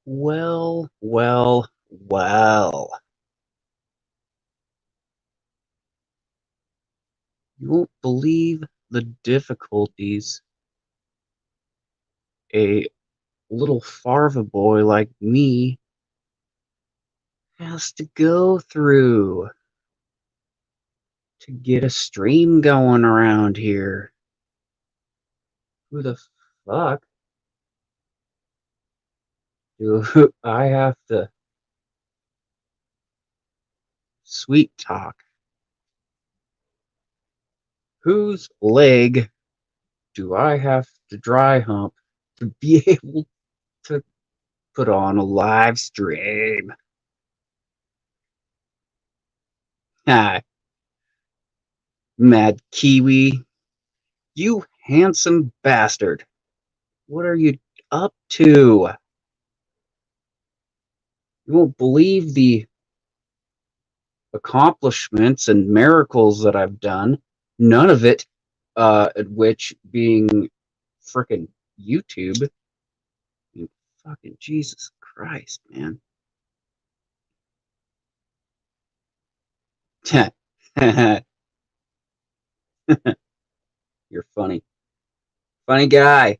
Well, well, well. You won't believe the difficulties a little farva boy like me has to go through to get a stream going around here. Who the fuck do I have to sweet talk? Whose leg do I have to dry hump to be able to put on a live stream? Ah, Mad Kiwi, you handsome bastard. What are you up to? You won't believe the accomplishments and miracles that I've done. None of it, at which being frickin' YouTube. Fucking Jesus Christ, man. You're funny. Funny guy.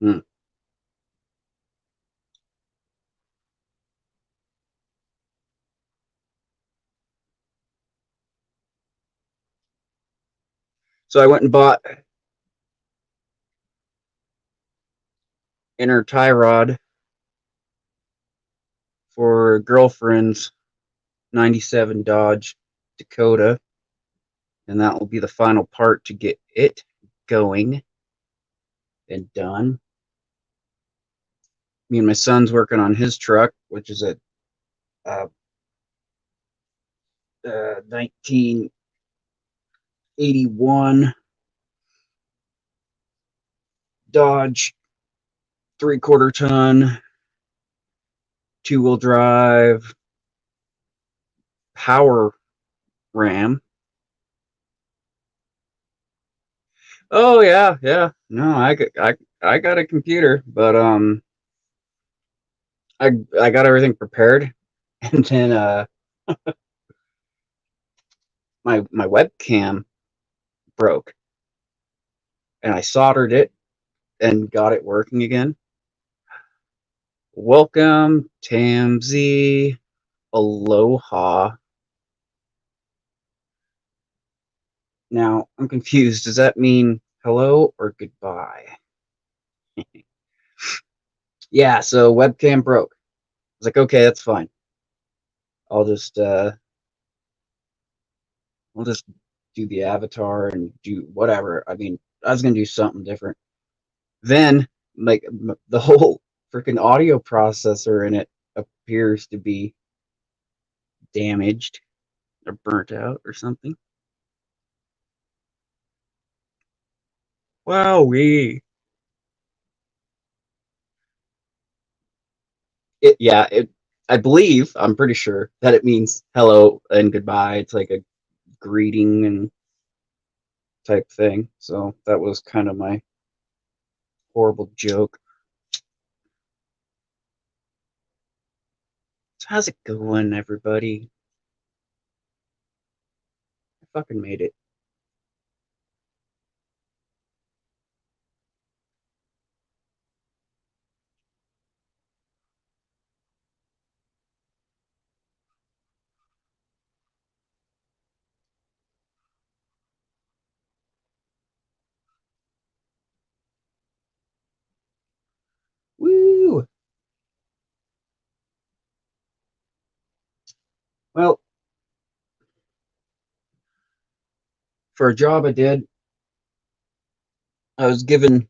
Hmm. So I went and bought inner tie rod for girlfriend's 97 Dodge Dakota, and that will be the final part to get it going and done. Me and my son's working on his truck, which is a 1981 Dodge 3/4 ton, 2-wheel drive, power ram. Oh yeah, yeah. No, I got a computer, but I got everything prepared, and then my webcam broke, and I soldered it and got it working again. Welcome, Tamzy. Aloha. Now, I'm confused. Does that mean hello or goodbye? Yeah, so webcam broke. I was like, okay, that's fine. I'll just I'll just do the avatar and do whatever. I mean, I was gonna do something different. Then, like the whole freaking audio processor in it appears to be damaged or burnt out or something. Wowee. I believe, I'm pretty sure that it means hello and goodbye. It's like a greeting and type thing. So that was kind of my horrible joke. So how's it going, everybody? I fucking made it. Woo! Well, for a job I did, I was given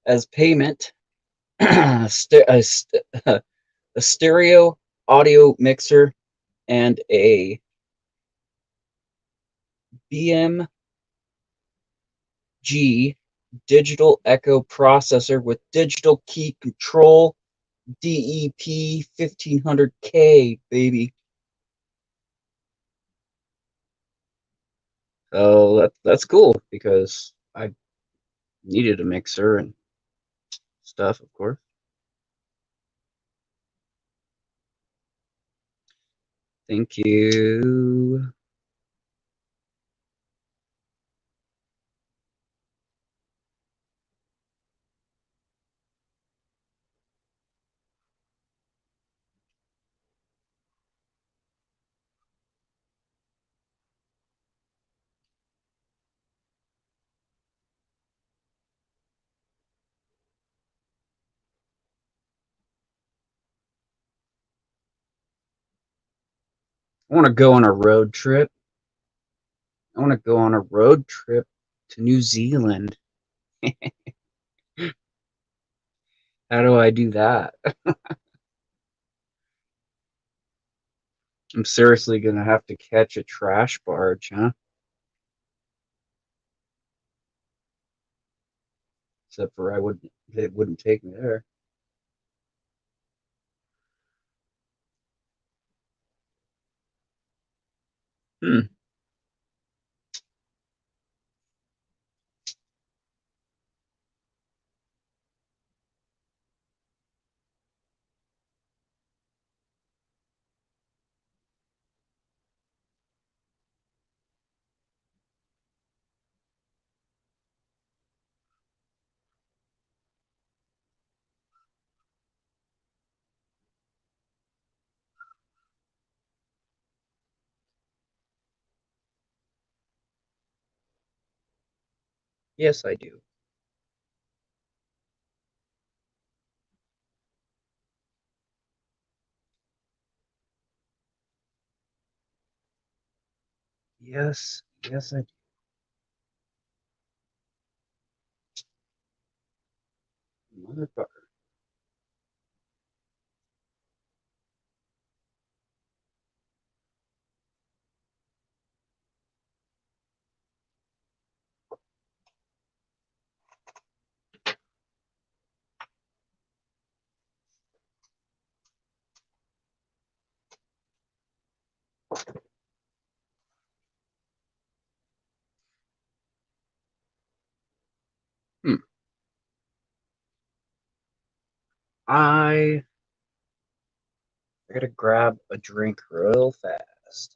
as payment a, a stereo audio mixer and a BMG digital echo processor with digital key control DEP 1500K, baby. Oh, that's cool because I needed a mixer and stuff, of course. Thank you. I want to go on a road trip. I want to go on a road trip to New Zealand. How do I do that? I'm seriously gonna have to catch a trash barge, huh? Except for it wouldn't take me there. Hmm. Yes, I do. Yes, yes, I do. Motherfucker. Hmm. I I gotta grab a drink real fast.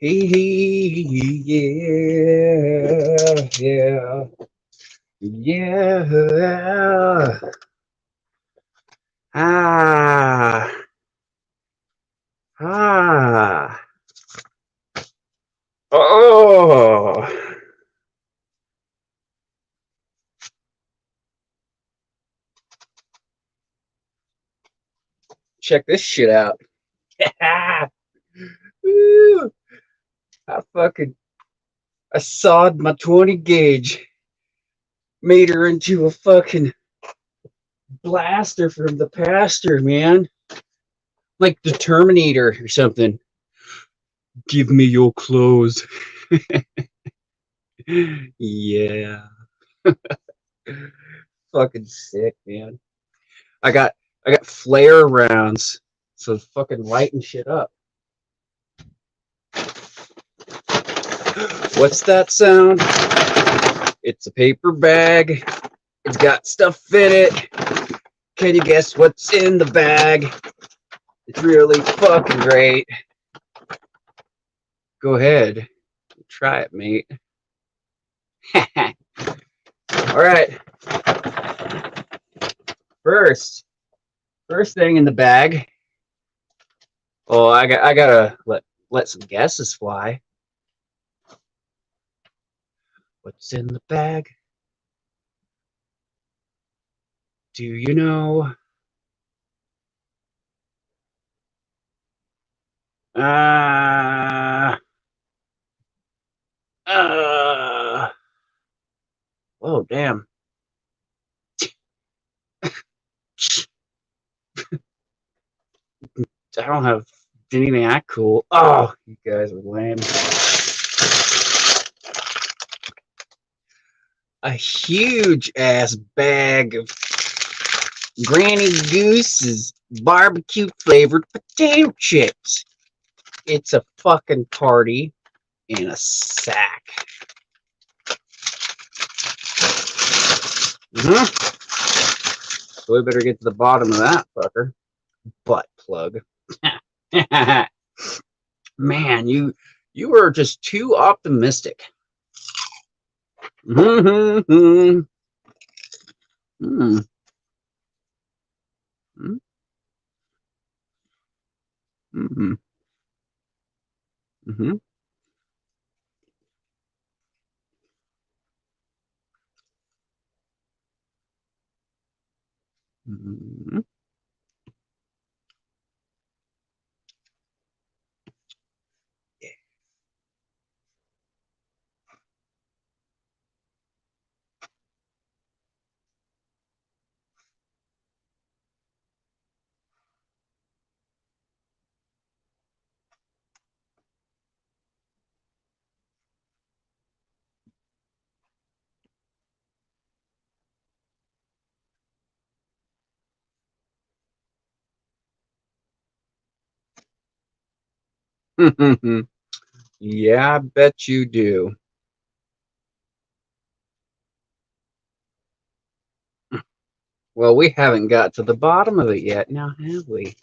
Yeah, yeah, yeah. Ah, ah. Oh, check this shit out. Woo. I fucking I sawed my 20 gauge, made her into a fucking blaster from the pasture, man. Like the Terminator or something. Give me your clothes. Yeah. Fucking sick, man. I got I got flare rounds, so fucking lighten shit up. What's that sound? It's a paper bag. It's got stuff in it. Can you guess what's in the bag? It's really fucking great. Go ahead. Try it, mate. All right. First thing in the bag. Oh, I gotta let some guesses fly. What's in the bag? Do you know? Uh, oh, damn. I don't have anything that cool. Oh, you guys are lame. A huge ass bag of Granny Goose's barbecue flavored potato chips. It's a fucking party in a sack. So we better get to the bottom of that fucker. Butt plug. Man, you are just too optimistic. Mm-hmm. Mm-hmm. Mm-hmm. Mm-hmm. Mm-hmm. Yeah, I bet you do. Well, we haven't got to the bottom of it yet, now have we?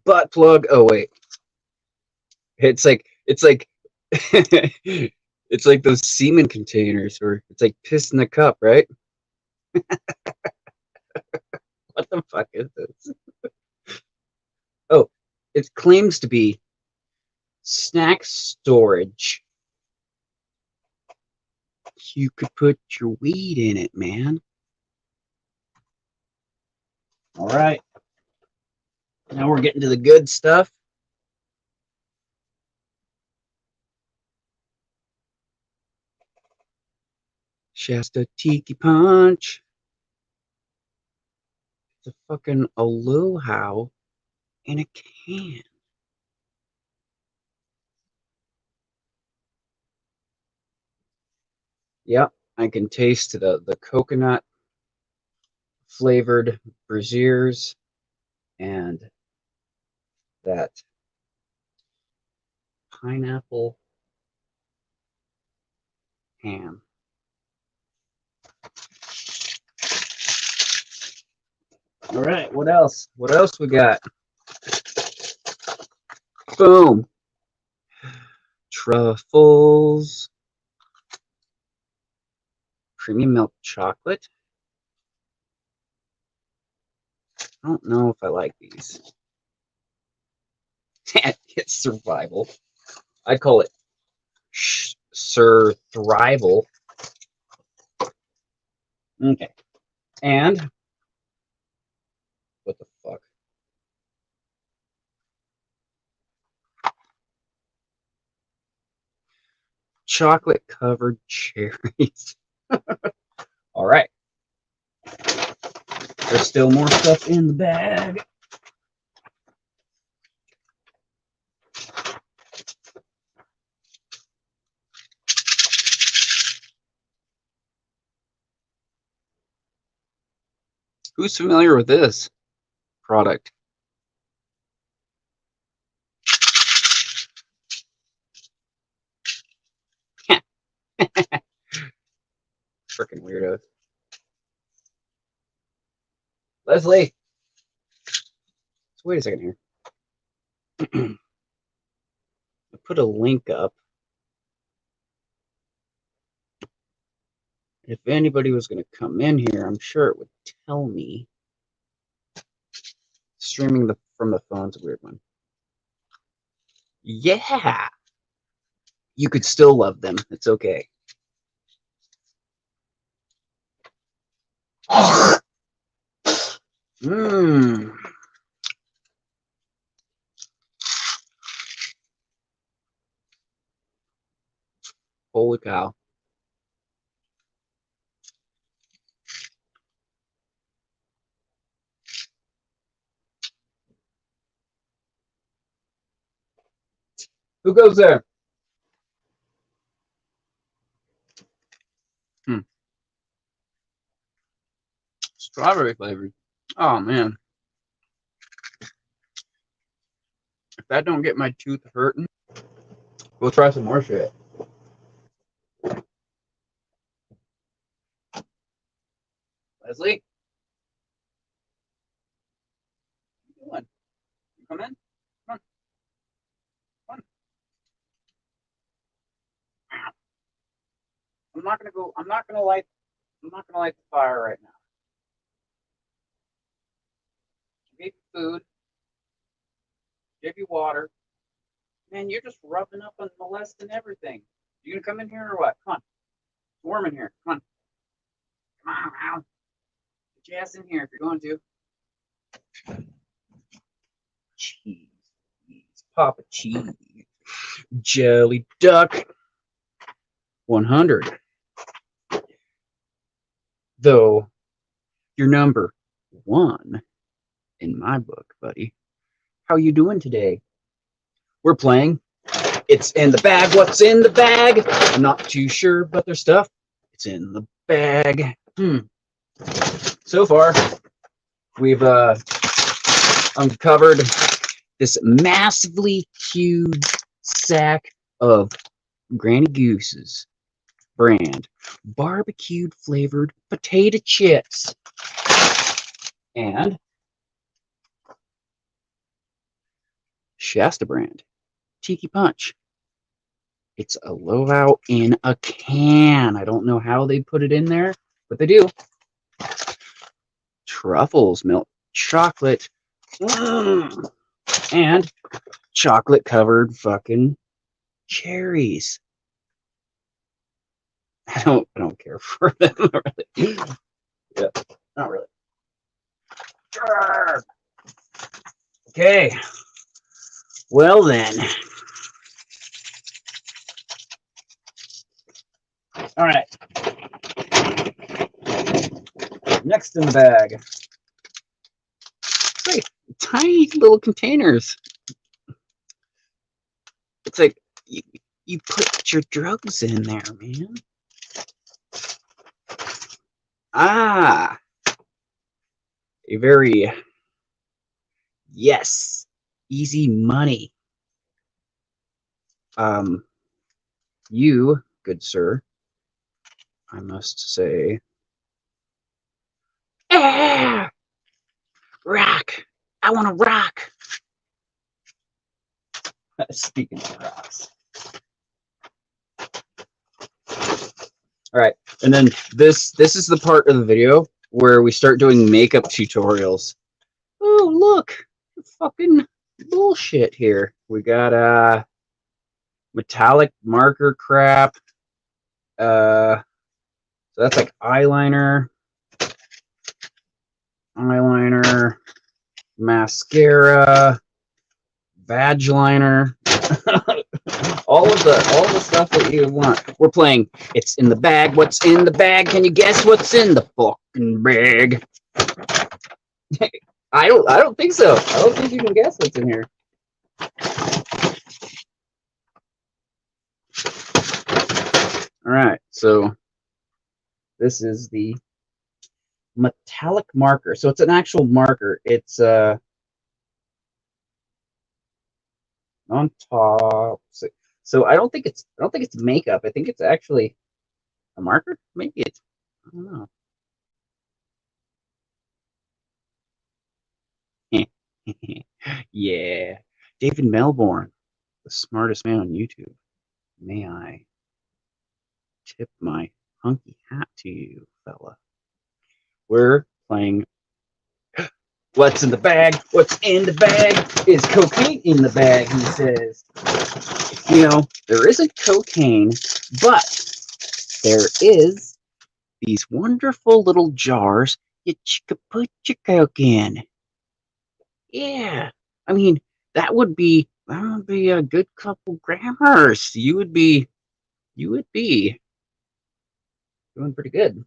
Butt plug. Oh wait, it's like it's like those semen containers where it's like piss in the cup, right? What the fuck is this? Oh, it claims to be snack storage. You could put your weed in it, man. All right. Now we're getting to the good stuff. Shasta Tiki Punch. It's a fucking aloha in a can. Yep, I can taste the coconut flavored braziers and that pineapple ham. All right, what else? What else we got? Boom. Truffles. Creamy milk chocolate. I don't know if I like these. It's survival. I'd call it Sir Thrival. Okay. And what the fuck? Chocolate covered cherries. All right. There's still more stuff in the bag. Who's familiar with this product? Freaking weirdos. Leslie. So wait a second here. I put a link up. If anybody was going to come in here, I'm sure it would tell me. Streaming from the phone's a weird one. Yeah. You could still love them. It's okay. Mmm. Holy cow. Who goes there? Strawberry flavored. Oh man. If that don't get my tooth hurting, we'll try some more shit. Leslie? What are you doing? You come in? Come on. Come on. I'm not gonna light the fire right now. Give you food, give you water. Man, you're just rubbing up and molesting everything. You gonna come in here or what? Come on. It's warm in here. Come on. Come on, Al. Get your ass in here if you're going to. Cheese. Papa cheese. Jelly duck. 100. Though you're number 1 in my book, buddy. How you doing today? We're playing. It's in the bag. What's in the bag? I'm not too sure, but there's stuff. It's in the bag. So far, we've uncovered this massively huge sack of Granny Goose's brand barbecued flavored potato chips and Shasta brand Tiki Punch. It's a low-out in a can. I don't know how they put it in there, but they do. Truffles, milk chocolate, and chocolate-covered fucking cherries. I don't care for them really. Yeah, not really. Okay. Well then. All right. Next in the bag. It's like tiny little containers. It's like you put your drugs in there, man. Ah. A very easy money. You, good sir, I must say, Rock. I want to rock. Speaking of rocks. All right, and then this is the part of the video where we start doing makeup tutorials. Oh, look, fucking bullshit here. We got metallic marker crap. So that's like eyeliner, mascara, badge liner. all the stuff that you want. We're playing It's in the Bag. What's in the bag? Can you guess what's in the fucking bag? I don't think so. I don't think you can guess what's in here. All right, so this is the metallic marker. So it's an actual marker. It's on top. So I don't think it's makeup. I think it's actually a marker. Maybe it's, I don't know. Yeah, David Melbourne, the smartest man on YouTube. May I tip my hunky hat to you, fella? We're playing What's in the Bag? What's in the bag is cocaine in the bag, he says. You know, there isn't cocaine, but there is these wonderful little jars that you could put your coke in. Yeah, I mean, that would be a good couple grammars. You would be doing pretty good.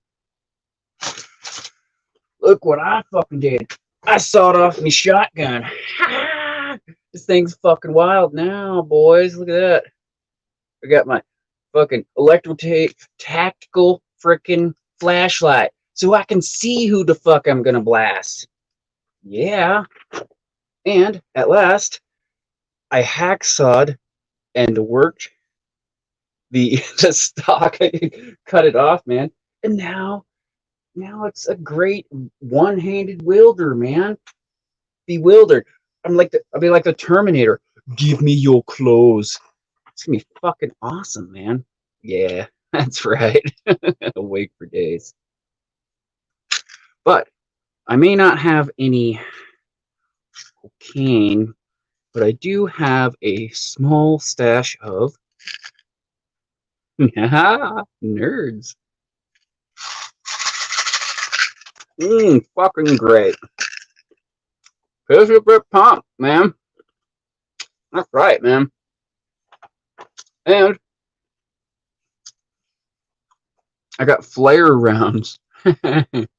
Look what I fucking did. I sawed off my shotgun. This thing's fucking wild now, boys. Look at that. I got my fucking electrotape tactical freaking flashlight so I can see who the fuck I'm gonna blast. Yeah. And at last, I hacksawed and worked the stock. I cut it off, man. And now it's a great one-handed wielder, man. Bewildered. I'll be like the Terminator. Give me your clothes. It's gonna be fucking awesome, man. Yeah, that's right. Awake for days. But I may not have any cocaine, but I do have a small stash of nerds. Fucking great. Here's your big pump, man. That's right, man. And I got flare rounds. And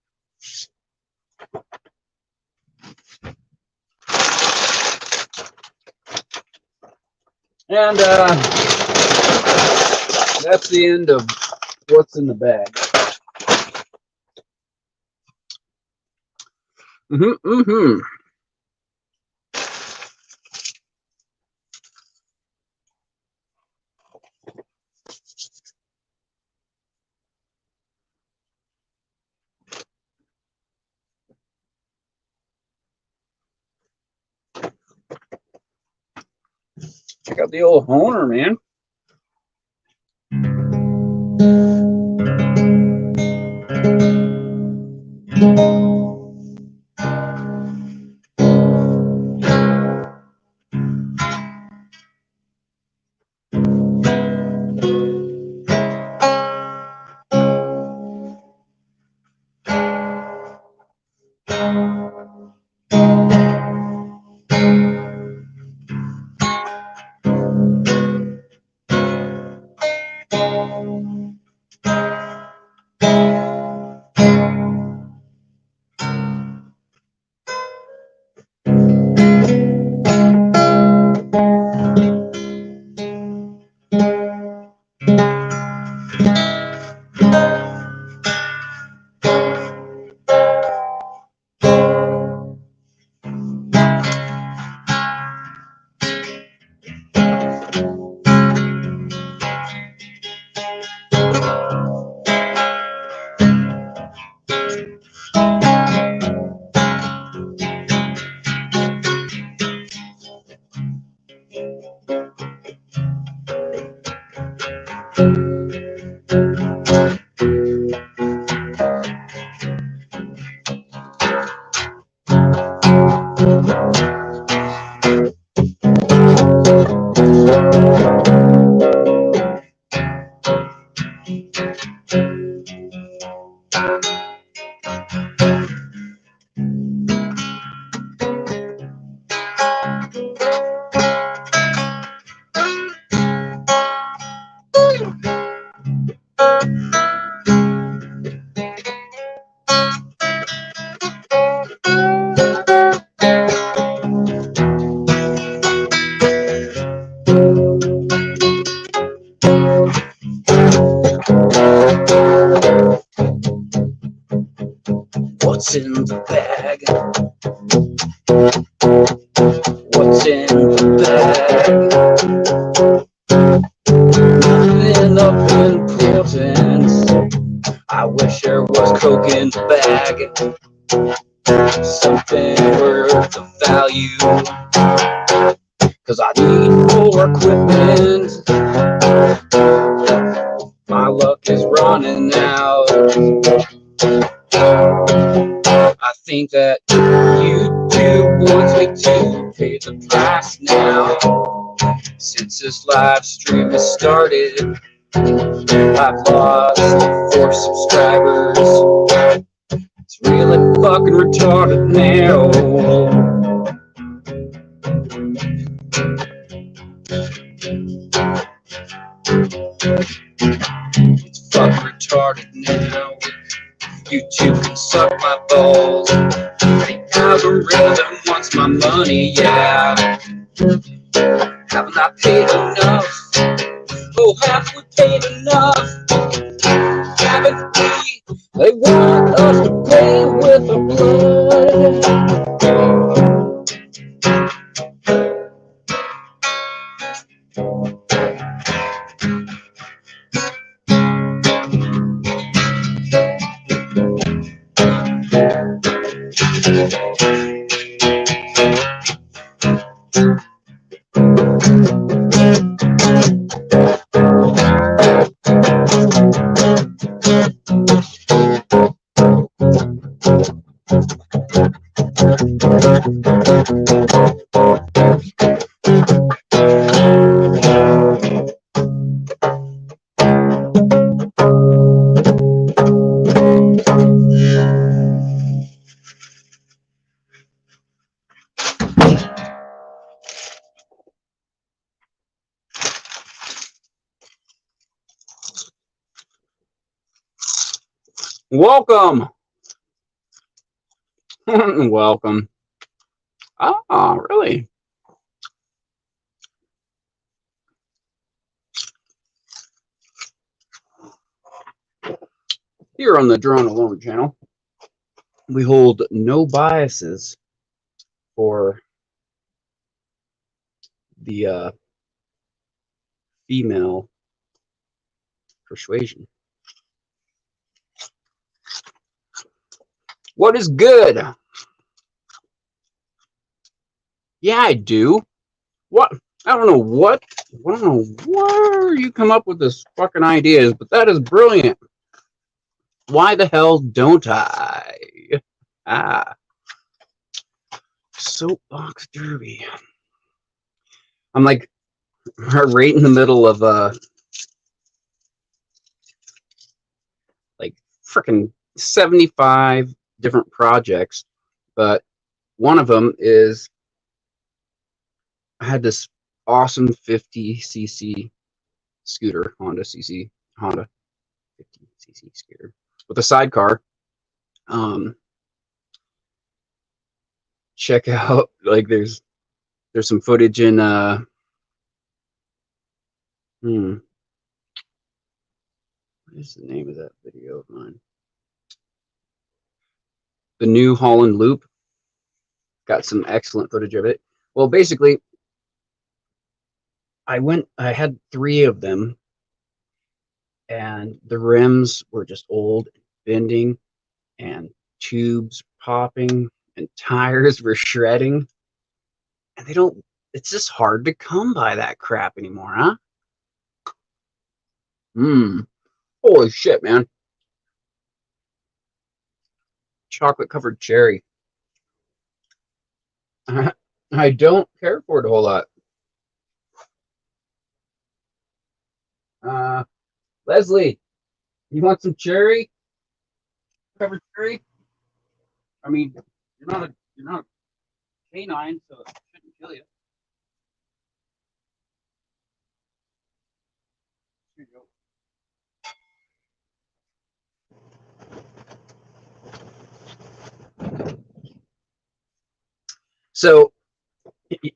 that's the end of what's in the bag. Check out the old Honer, man. What's in the bag? What's in the bag? Nothing of importance. I wish there was coke in the bag. Something worth of value. Cause I need more equipment. My luck is running out. I think that YouTube wants me to pay the price now. Since this live stream has started, I've lost 4 subscribers. It's really fucking retarded now. It's fucking retarded now. YouTube can suck my balls. The algorithm wants my money, yeah. Haven't I paid enough? Oh, have we paid enough? Haven't we? They want us to pay with our blood. Welcome. Welcome. Ah, really? Here on the Drone Alone channel, we hold no biases for the female persuasion. What is good? Yeah, I do. What? I don't know what. I don't know where you come up with this fucking ideas, but that is brilliant. Why the hell don't I? Ah. Soapbox Derby. I'm like right in the middle of like freaking 75 different projects, but one of them is I had this awesome 50cc scooter, Honda 50cc scooter with a sidecar. Check out, like there's some footage in what is the name of that video of mine? The New Holland Loop. Got some excellent footage of it. Well, basically, I had 3 of them, and the rims were just old, bending, and tubes popping, and tires were shredding. And it's just hard to come by that crap anymore, huh? Holy shit, man! Chocolate covered cherry. I don't care for it a whole lot. Leslie, you want some cherry covered cherry? I mean, you're not a canine, so it shouldn't kill you. Here you go. So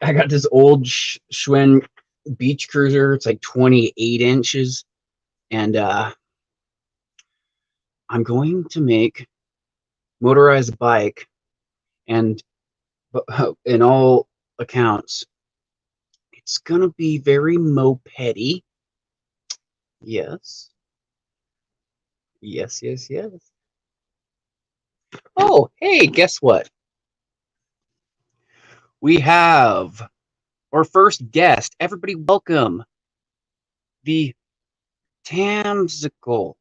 I got this old Schwinn beach cruiser. It's like 28 inches, and I'm going to make motorized bike, and in all accounts, it's gonna be very mopedy. Yes, yes. Oh, hey, guess what? We have our first guest. Everybody, welcome the Tamsicle,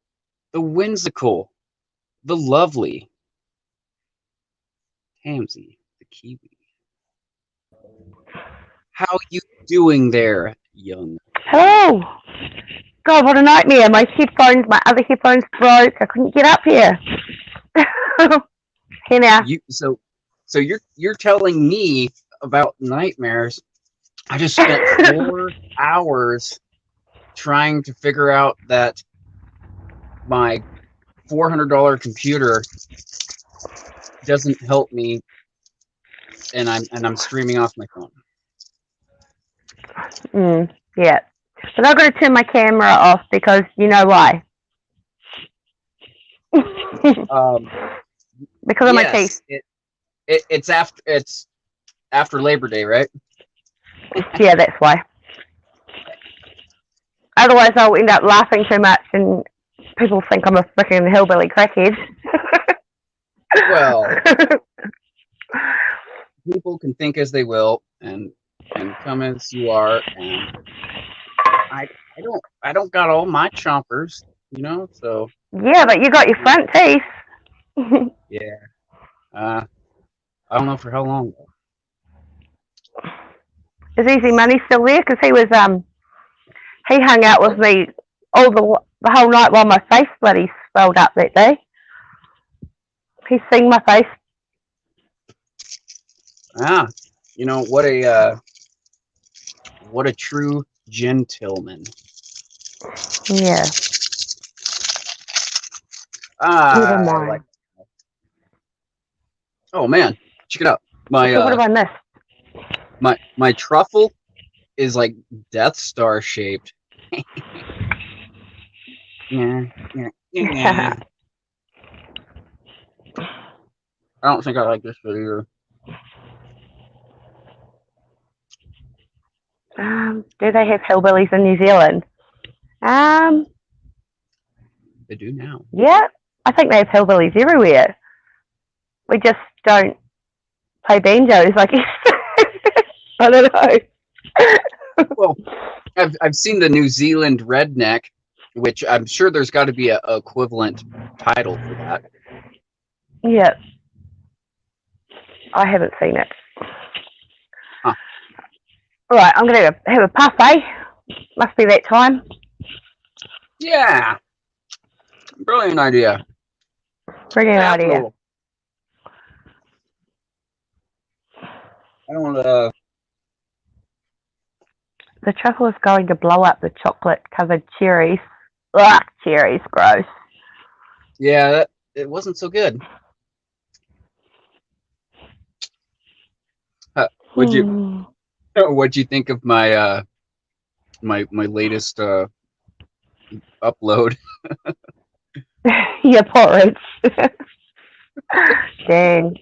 the whimsical, the lovely Tamsy, the Kiwi. How you doing there, young? Hello. God, what a nightmare. My other headphones broke. I couldn't get up here. Here now. So you're telling me about nightmares. I just spent 4 hours trying to figure out that my $400 computer doesn't help me, and I'm streaming off my phone. Yeah. But I've got to turn my camera off because you know why. Because of my teeth. It's after Labor Day, right? Yeah, that's why. Otherwise, I'll end up laughing too much and people think I'm a freaking hillbilly crackhead. Well, people can think as they will and come as you are, and I don't got all my chompers, so. Yeah, but you got your front teeth. Yeah. I don't know for how long though. Is Easy Money still there? Because he hung out with me all the whole night while my face bloody swelled up that day. He's seen my face. What a true gentleman. Yeah. Oh man, check it out. What have I missed? My truffle is like Death Star shaped. Yeah. I don't think I like this video. Do they have hillbillies in New Zealand? They do now. Yeah, I think they have hillbillies everywhere. We just don't play banjos, I guess. I don't know. Well, I've seen the New Zealand redneck, which I'm sure there's got to be a equivalent title for that. Yeah, I haven't seen it. Huh. All right, I'm going to have a parfait. Must be that time. Yeah. Brilliant idea. Brilliant idea. I don't want to. The truffle is going to blow up the chocolate-covered cherries. Ugh, cherries, gross. Yeah, it wasn't so good. What'd you think of my my latest upload? Yeah, porridge. Dang.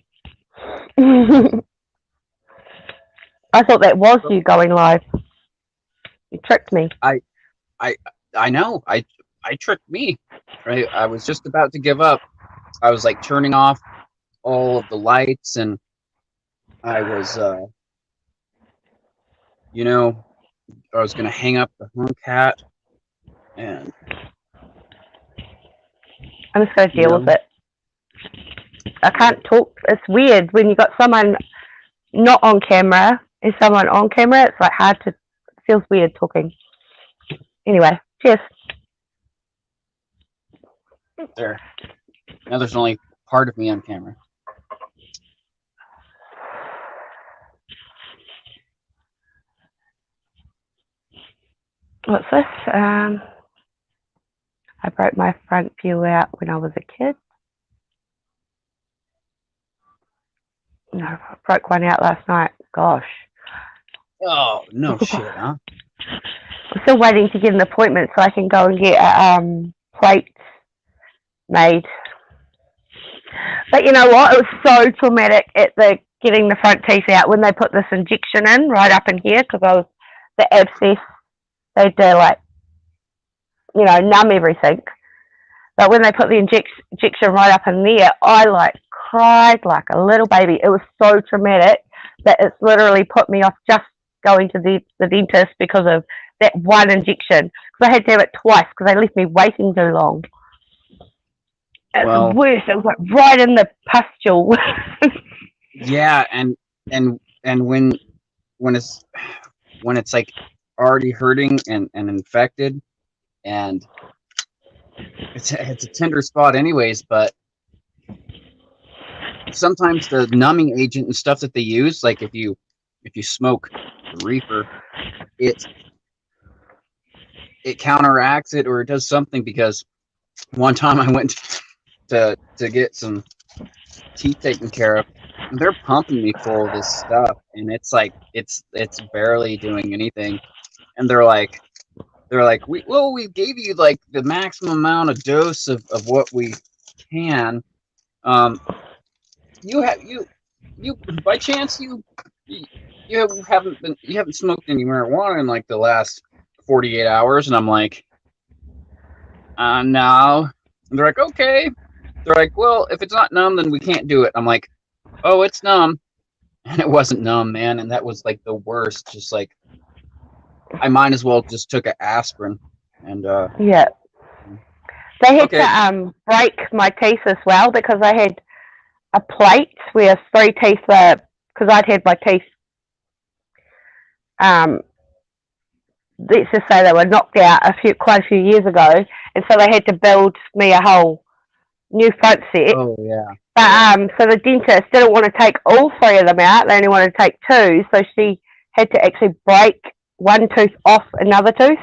I thought that was you going live. You tricked me. I know. I tricked me. Right. I was just about to give up. I was like turning off all of the lights, and I was I was gonna hang up the hung hat, and I'm just going to deal with No. it. I can't talk. It's weird when you got someone not on camera and someone on camera. It's like hard to. It feels weird talking. Anyway, cheers. There. Now there's only part of me on camera. What's this? I broke my front view out when I was a kid. No, I broke one out last night. Gosh. Oh, no shit, huh? I'm still waiting to get an appointment so I can go and get a plate made. But you know what? It was so traumatic at the getting the front teeth out when they put this injection in right up in here because I was the abscess. They do like, you know, numb everything. But when they put the injection right up in there, I like cried like a little baby. It was so traumatic that it's literally put me off just going to the dentist because of that one injection. Because I had to have it twice because they left me waiting too long. It's Well, worse. It was like right in the pustule. yeah, and when it's like already hurting and infected, and it's a tender spot anyways, but sometimes the numbing agent and stuff that they use, like if you smoke reefer, it counteracts it or it does something. Because one time I went to get some teeth taken care of, and they're pumping me full of this stuff, and it's like it's barely doing anything. And they're like we gave you like the maximum amount of dose of what we can. You by chance you haven't smoked any marijuana in like the last 48 hours? And I'm like, no. And they're like, okay. They're like, well, if it's not numb, then we can't do it. I'm like, oh, it's numb. And it wasn't numb, man. And that was like the worst. Just like, I might as well just took an aspirin. And Yeah. They had okay. to break my teeth as well because I had a plate where 3 teeth were, because I'd had my teeth, let's just say they were knocked out quite a few years ago, and so they had to build me a whole new front set. Oh yeah. But so the dentist didn't want to take all 3 of them out; they only wanted to take 2. So she had to actually break one tooth off another tooth.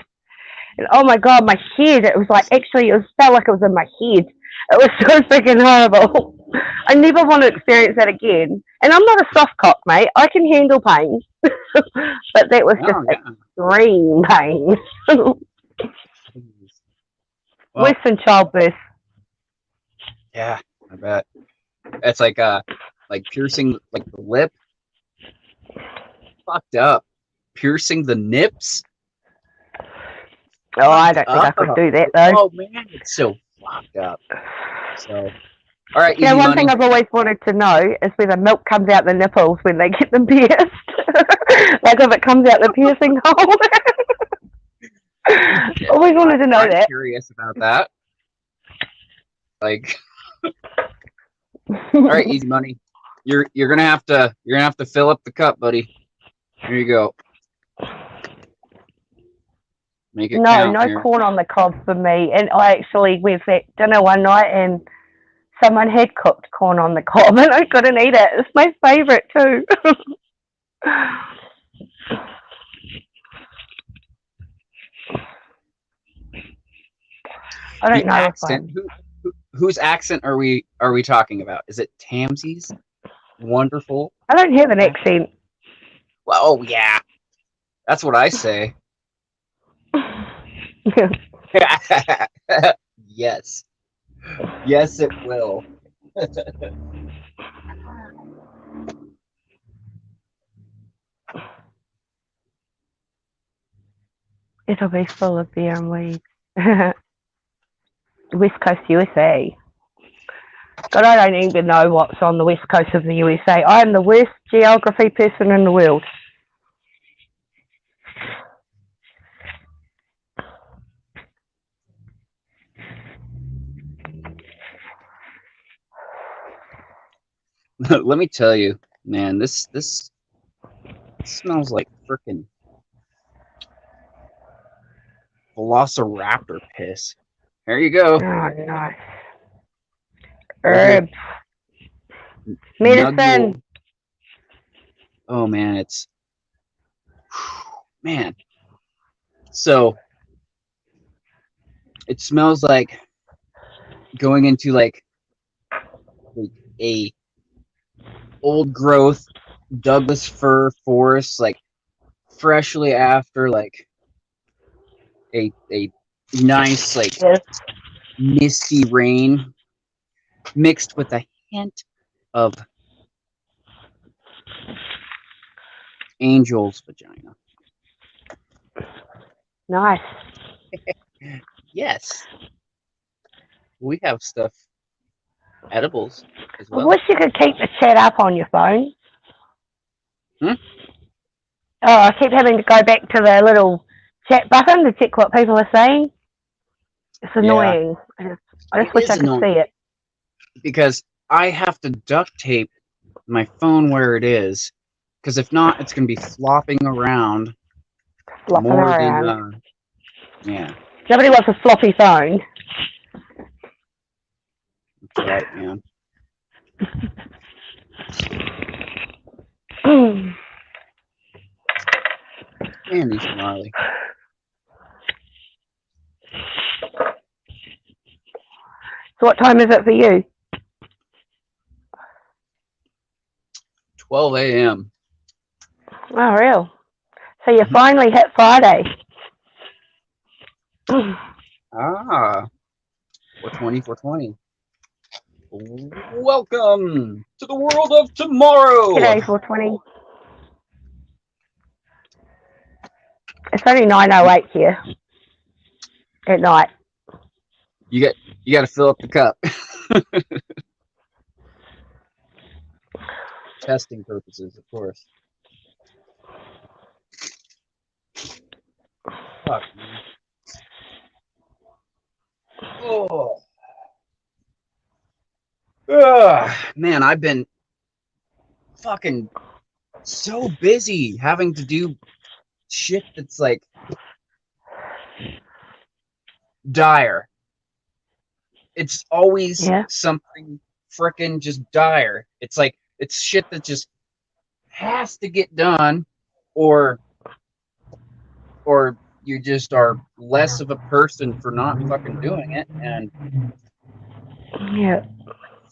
And oh my god, my head! It was like actually, it felt like it was in my head. It was so freaking horrible. I never want to experience that again. And I'm not a soft cock, mate. I can handle pain, but that was just extreme pain. Well, Worse than childbirth. yeah, I bet. It's like piercing like the lip. Fucked up. Piercing the nips. Oh, I don't think I could do that though. Oh man, it's so fucked up. So, all right, yeah, one thing I've always wanted to know is whether milk comes out the nipples when they get them pierced. Like if it comes out the piercing hole. Always wanted to know that. I'm curious about that. Like, all right, easy money. You're gonna have to fill up the cup, buddy. Here you go. Make it count no here. corn on the cob for me. And I actually went for dinner one night and someone had cooked corn on the cob and I couldn't eat it. It's my favourite too. I don't know accent. Whose accent are we talking about? Is it Tamsy's? Wonderful. I don't have an accent. Well, oh yeah, that's what I say. Yes, yes, it will. It'll be full of beer and weed. West Coast USA. God, I don't even know what's on the west coast of the USA. I am the worst geography person in the world. let me tell you, man, this smells like frickin' Velociraptor piss. There you go. Oh, nice. Go ahead, Herbs. nuggle. Medicine. Oh man, it's man. So it smells like going into like a old growth Douglas fir forest, like freshly after like a nice like Yes. misty rain mixed with a hint of angel's vagina. Nice. Yes, we have stuff edibles as I well. wish you could keep the chat up on your phone. Hmm? Oh, I keep having to go back to the little chat button to check what people are saying. It's Yeah, annoying. I it just wish I is could annoying see it. because I have to duct tape my phone where it is, because if not, it's going to be flopping around Flopping more than around. yeah. Nobody wants a floppy phone. That's right, man. Man, these are gnarly. So what time is it for you? 12 a.m. Oh, real. So you finally hit Friday. Ah, 420, 420. Welcome to the world of tomorrow. G'day, 420. It's only 9:08 here at night. You got to fill up the cup. Testing purposes, of course. Fuck, man. Oh. Ugh, man, I've been fucking so busy having to do shit that's like dire. It's always Yeah. something frickin' just dire. It's like it's shit that just has to get done, or you just are less of a person for not fucking doing it. And Yeah.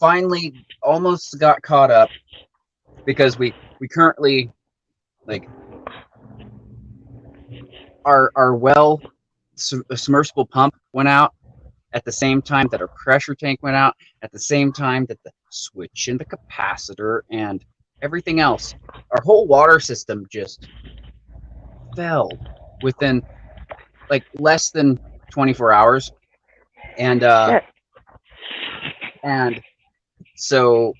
finally almost got caught up because we currently like our well submersible pump went out at the same time that our pressure tank went out, at the same time that the switch and the capacitor and everything else, our whole water system just fell within like less than 24 hours. And Shit. and so,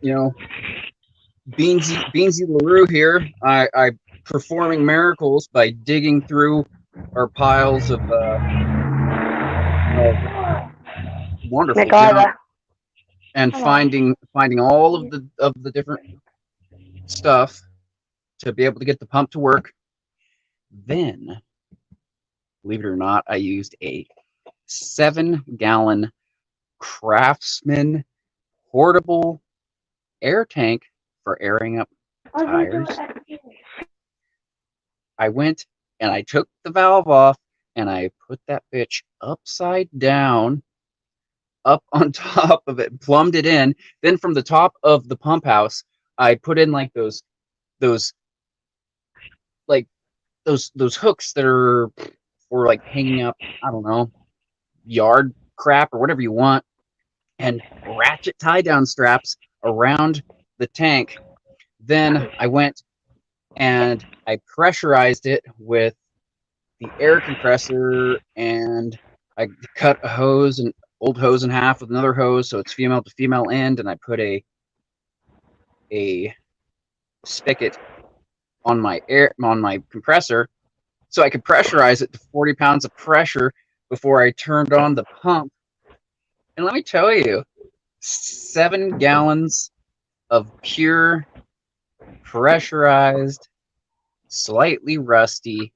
you know, Beansy LaRue here, I performing miracles by digging through our piles of wonderful junk MacGyver. and finding all of the different stuff to be able to get the pump to work. Then, believe it or not, I used a 7-gallon Craftsman portable air tank for airing up tires. I went and I took the valve off and I put that bitch upside down up on top of it, plumbed it in. Then from the top of the pump house, I put in like those like those hooks that are for like hanging up, I don't know, yard crap or whatever you want, and ratchet tie down straps around the tank. Then I went and I pressurized it with the air compressor, and I cut a hose and old hose in half with another hose so it's female to female end, and I put a spigot on my compressor so I could pressurize it to 40 pounds of pressure before I turned on the pump. And let me tell you, 7 gallons of pure, pressurized, slightly rusty,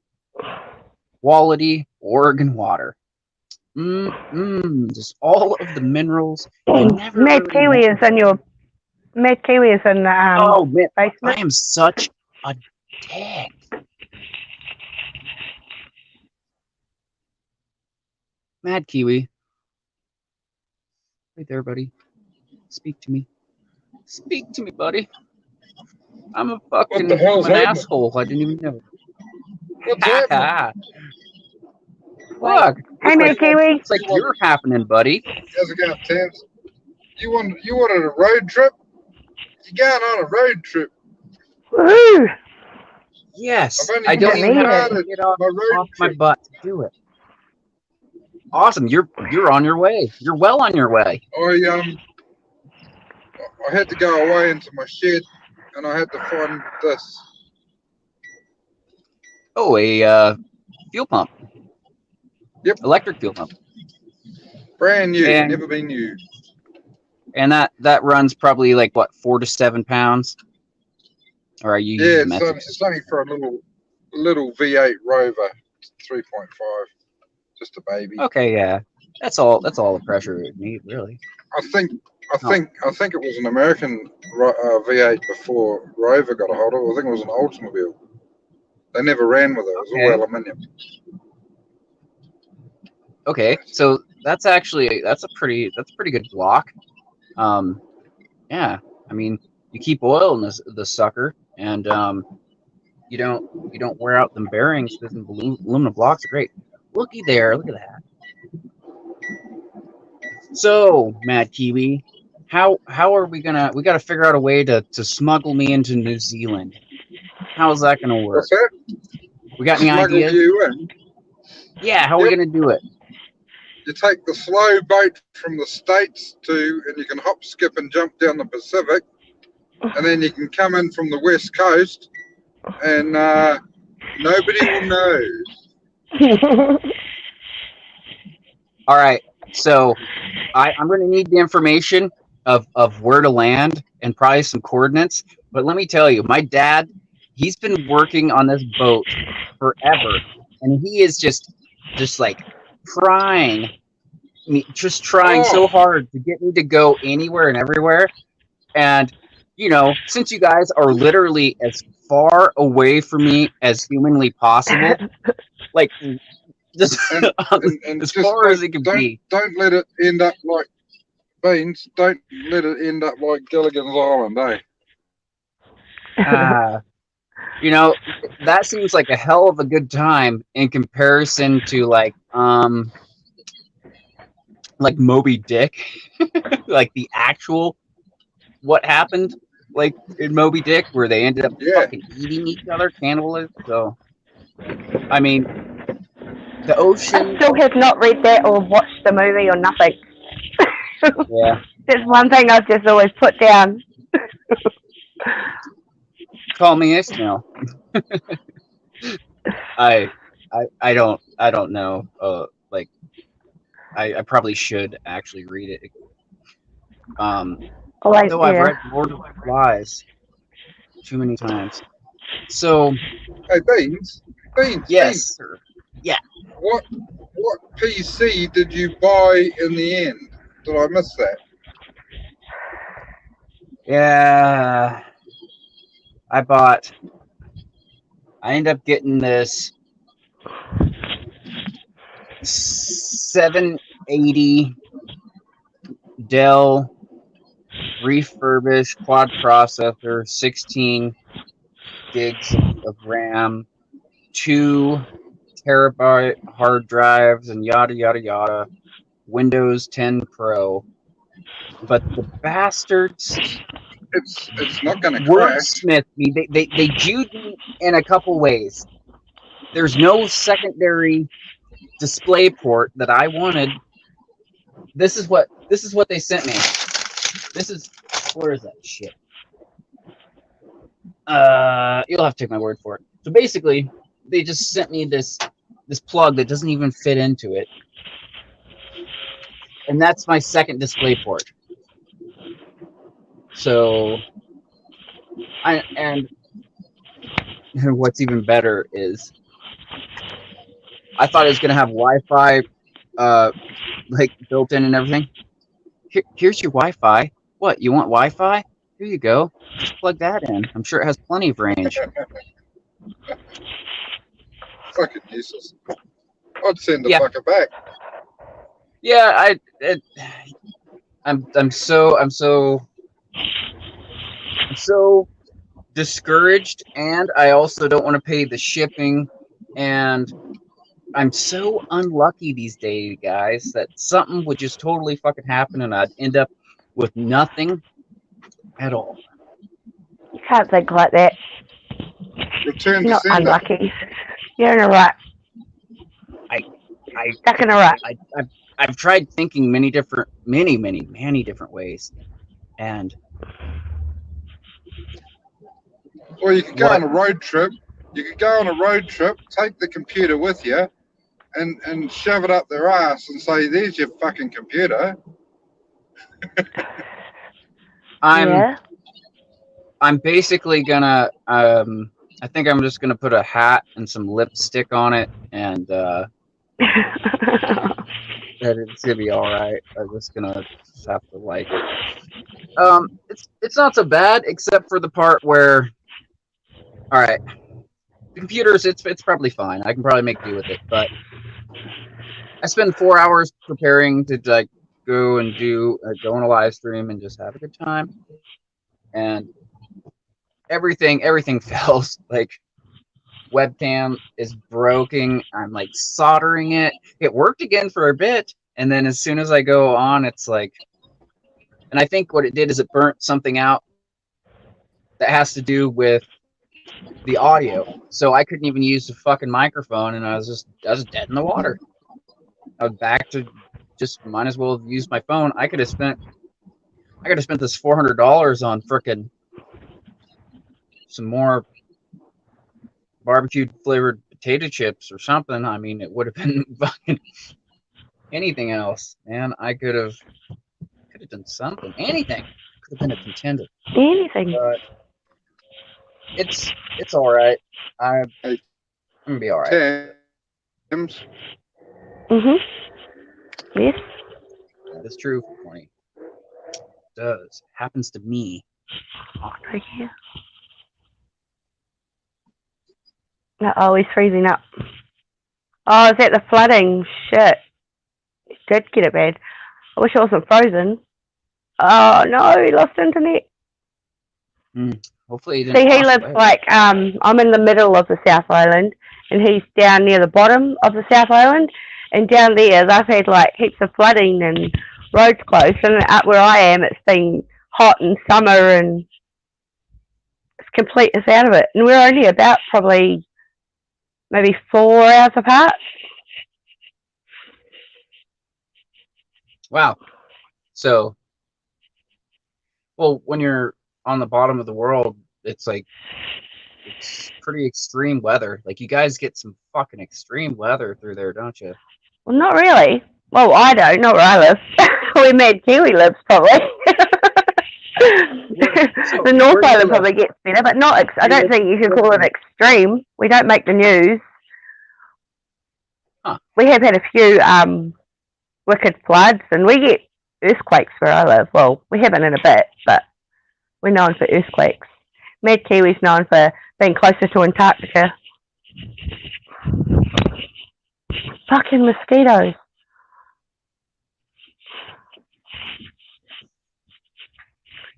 quality Oregon water. Just all of the minerals you never Mad really Kiwi know. is in your Mad Kiwi is in the Oh man, I basement. am such a dick. Mad Kiwi. Right there, buddy. Speak to me. Speak to me, buddy. I'm a fucking What the hell's I'm an happening? asshole. I didn't even know. What's happening? Look, Hey, Mad Kiwi. looks like you're happening, buddy. How's it going, Tams? You wanted a road trip? You're going on a road trip. Woohoo! Yes, I've only I don't just even have to started get off my road my trip. butt to do it. Awesome, you're on your way. You're well on your way. I had to go away into my shed, and I had to find this. Oh, a fuel pump. Yep. Electric fuel pump. Brand new, And- never been used. And that runs probably like what, 4 to 7 pounds? Or are you Yeah, using metric? it's only for a little V8 Rover, 3.5, just a baby. Okay, yeah. That's all the pressure it would need, really. I think it was an American V8 before Rover got a hold of it. I think it was an Oldsmobile. They never ran with it. It was Okay. all aluminium. Okay, so that's a pretty good block. Yeah, I mean, you keep oil in the sucker, and you don't wear out them bearings. Because aluminum blocks are great. Looky there, look at that. So, Mad Kiwi, how are we got to figure out a way to smuggle me into New Zealand. How's that gonna work? What's that? We got any Smuggle ideas? you in. Yeah, how are we Yep. gonna do it? You take the slow boat from the States and you can hop, skip, and jump down the Pacific, and then you can come in from the West Coast, and nobody will know. All right, so I'm going to need the information of where to land and probably some coordinates. But let me tell you, my dad, he's been working on this boat forever, and he is just like trying so hard to get me to go anywhere and everywhere. And since you guys are literally as far away from me as humanly possible, like just And as just far as it can be. Don't let it end up like Beans. Don't let it end up like Gilligan's Island, eh? That seems like a hell of a good time in comparison to like Moby Dick, like the actual what happened like in Moby Dick where they ended up fucking eating each other, cannibalism. So, I mean, the ocean. I still have not read that or watched the movie or nothing. Yeah, That's one thing I've just always put down. call me Ishmael. I don't know. I probably should actually read it. Though I've read Lord of the Flies too many times. So, Hey, Beans. yes, Beans. sir. Yeah. What PC did you buy in the end? Did I miss that? Yeah. I ended up getting this 780 Dell refurbished quad processor, 16 gigs of RAM, 2 terabyte hard drives, and yada yada yada. Windows 10 Pro. But the bastards It's not going to crash. wordsmith me. They Jewed me in a couple ways. There's no secondary display port that I wanted. This is what they sent me. Where is that shit? You'll have to take my word for it. So basically, they just sent me this plug that doesn't even fit into it, and that's my second display port. So, and what's even better is I thought it was gonna have Wi-Fi, like built in and everything. Here's your Wi-Fi. What, you want Wi-Fi? Here you go. Just plug that in. I'm sure it has plenty of range. Fucking useless. I'd send the Yeah. fucker back. Yeah, I'm so discouraged, and I also don't want to pay the shipping, and I'm so unlucky these days, guys, that something would just totally fucking happen and I'd end up with nothing at all. You can't think like that. Return You're to not sender. unlucky. You're in a rut. I Stuck in a rut. I've tried thinking many different ways, and Or you could go what on a road trip. You could go on a road trip, take the computer with you, and shove it up their ass and say, "There's your fucking computer." Yeah. I'm basically gonna I think I'm just gonna put a hat and some lipstick on it, and that it's gonna be all right. I'm just gonna have to like it. It's not so bad, except for the part where, all right, the computers, it's probably fine. I can probably make do with it, but I spend 4 hours preparing to like go and go on a live stream and just have a good time, and everything fails. Like, webcam is broken. I'm like soldering it. It worked again for a bit, and then as soon as I go on, it's like, and I think what it did is it burnt something out that has to do with the audio. So I couldn't even use the fucking microphone, and I was dead in the water. I was back to just might as well have used my phone. I could have spent this $400 on frickin' some more barbecued flavored potato chips or something. I mean, it would have been fucking anything else, man. I could have done something. Anything could have been a contender. Anything. But it's all right. I'm gonna be all right. Tams. Yes. That is true. Funny. Does happens to me. Right here. Oh, he's freezing up. Oh, is that the flooding? Shit. It did get it bad. I wish it wasn't frozen. Oh no, he lost internet. Hopefully, See, he lives like I'm in the middle of the South Island, and he's down near the bottom of the South Island. And down there, they've had like heaps of flooding and roads closed. And up where I am, it's been hot in summer, and it's out of it. And we're only about probably maybe 4 hours apart. Wow. So, well, when you're on the bottom of the world, it's like it's pretty extreme weather. Like, you guys get some fucking extreme weather through there, don't you? Well, not really. Well, I don't. Not where I live. Where Mad Kiwi lives, probably. The North Island probably gets better, but not. I don't think you can call it extreme. We don't make the news. Huh. We have had a few wicked floods, and we get earthquakes where I live. Well, we haven't in a bit, but we're known for earthquakes. Mad Kiwi's known for being closer to Antarctica. Fucking mosquitoes.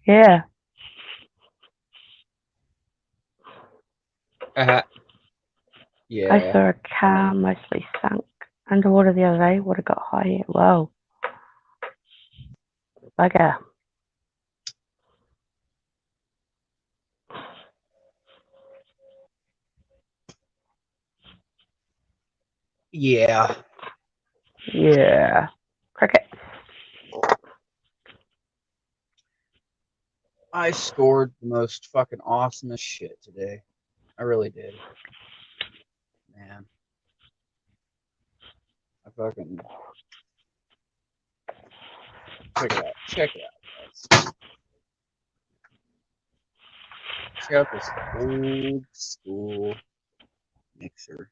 Yeah. Yeah. I saw a car mostly sunk underwater the other day. Would have got high. Whoa. Bugger. Yeah. Yeah. Cricket. I scored the most fucking awesomest shit today. I really did. Man. I fucking... Check it out. Check it out, guys. got this old school mixer.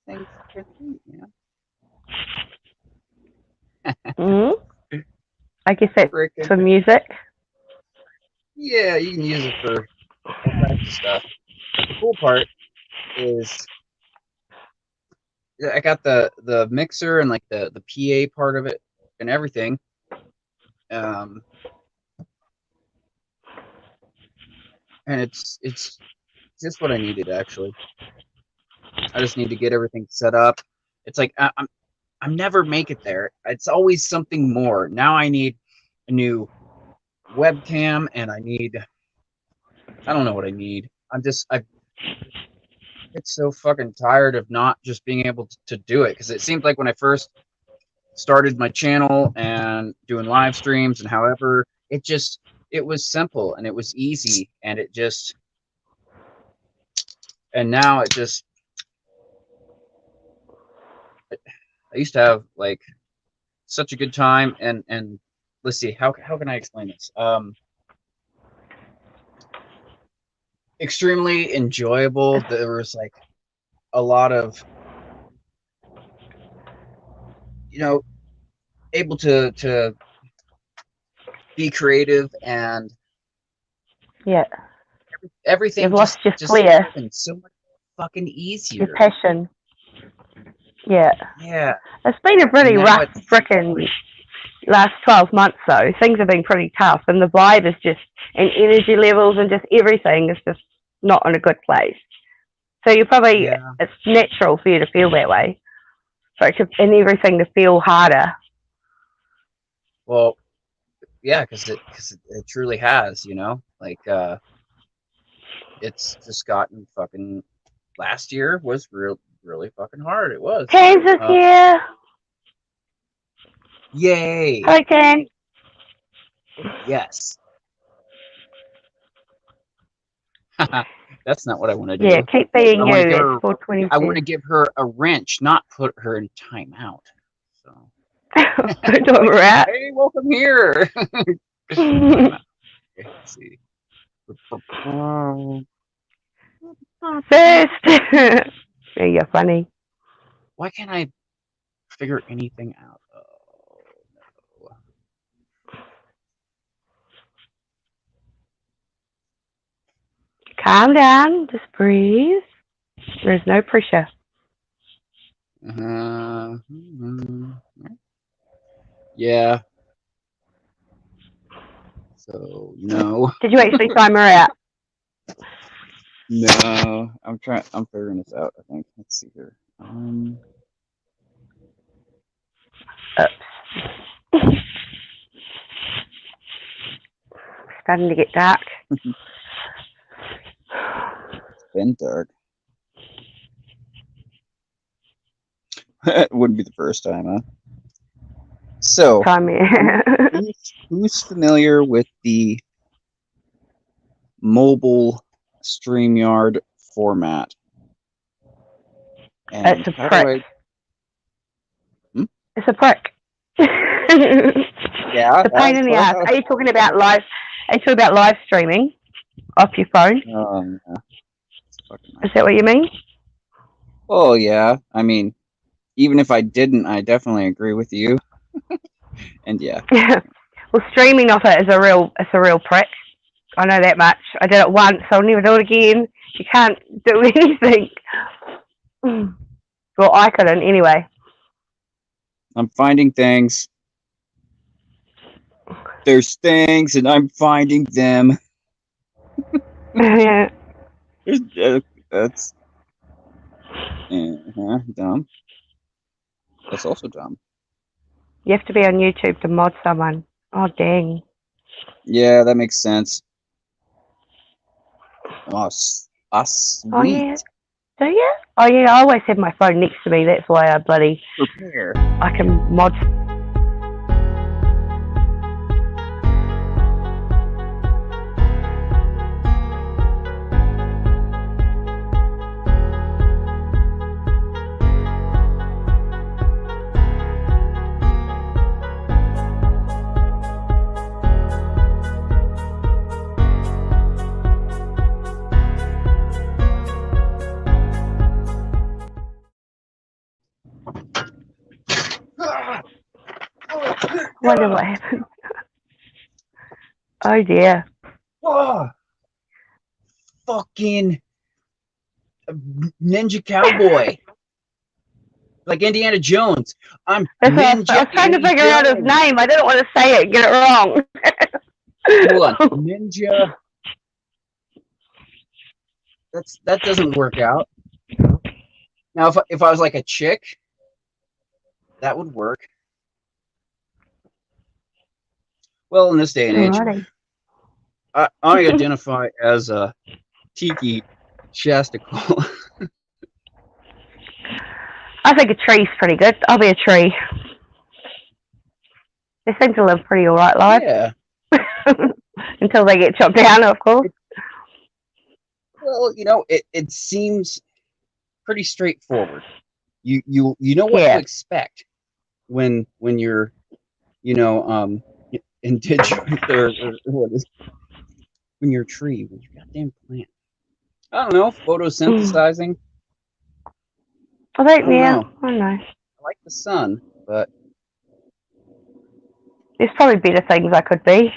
Things pretty neat, I guess that's Frickin'. for music. Yeah, you can use it for all kinds of stuff. The cool part is I got the mixer and like the PA part of it and everything. And it's just what I needed actually. I just need to get everything set up. It's like I'm never make it there. It's always something more. Now I need a new webcam and I don't know what I need. I get so fucking tired of not just being able to do it, because it seemed like when I first started my channel and doing live streams and however, it was simple and it was easy and now it just, I used to have like such a good time and let's see, how can I explain this? Extremely enjoyable. There was like a lot of, able to be creative and everything. You've lost your just flair. happened so much fucking easier. Your passion. Yeah. It's been a pretty rough frickin' last 12 months though. Things have been pretty tough and the vibe is just, and energy levels and just everything is just not in a good place. So you probably, it's natural for you to feel that way. And everything to feel harder. Well, yeah, because it truly has, like it's just gotten fucking. Last year was really fucking hard. It was. Kansas here. Yay! Hi, Ken. Yes. That's not what I want to do. Yeah, keep being you. It's 4:22. I want to give her a wrench, not put her in timeout. So. Right. Hey, welcome here. Let's see. First. Yeah, you're funny. Why can't I figure anything out? Oh, no. Calm down. Just breathe. There's no pressure. Yeah. So, no. Did you actually time her out? No. I'm figuring this out, I think. Let's see here. Oops. Starting to get dark. It's been dark. It wouldn't be the first time, huh? So, who's familiar with the mobile StreamYard format? And it's a prick. It's a prick. Yeah. It's a pain in the ass. Are you talking about live streaming off your phone? Yeah. Is that what you mean? Oh yeah. I mean, even if I didn't, I definitely agree with you. And yeah. Well, streaming off it is a real prick. I know that much. I did it once. I'll never do it again. You can't do anything. Well, I couldn't anyway. I'm finding things. There's things, and I'm finding them. Yeah. That's dumb. That's also dumb. You have to be on YouTube to mod someone. Oh, dang. Yeah, that makes sense. Oh, sweet. Oh, yeah. Do you? Oh, yeah, I always have my phone next to me. That's why I bloody... Prepare. I can mod... Wonder what happened. Oh dear. Oh, fucking ninja cowboy. Like Indiana Jones. I'm That's what I Ninja was trying to Andy figure out his Jones. name. I didn't want to say it and get it wrong. Hold on. Ninja. That doesn't work out. Now, if I was like a chick, that would work. Well, in this day and age, Alrighty. I identify as a Tiki Shasta. I think a tree's pretty good. I'll be a tree. They seem to live pretty alright lives. Yeah. Until they get chopped down, of course. Well, it seems pretty straightforward. You know what to expect when you're, indigenous or what is when you're a tree, when you're a goddamn plant. I don't know, photosynthesizing. I don't know. I like the sun, but there's probably better things I could be.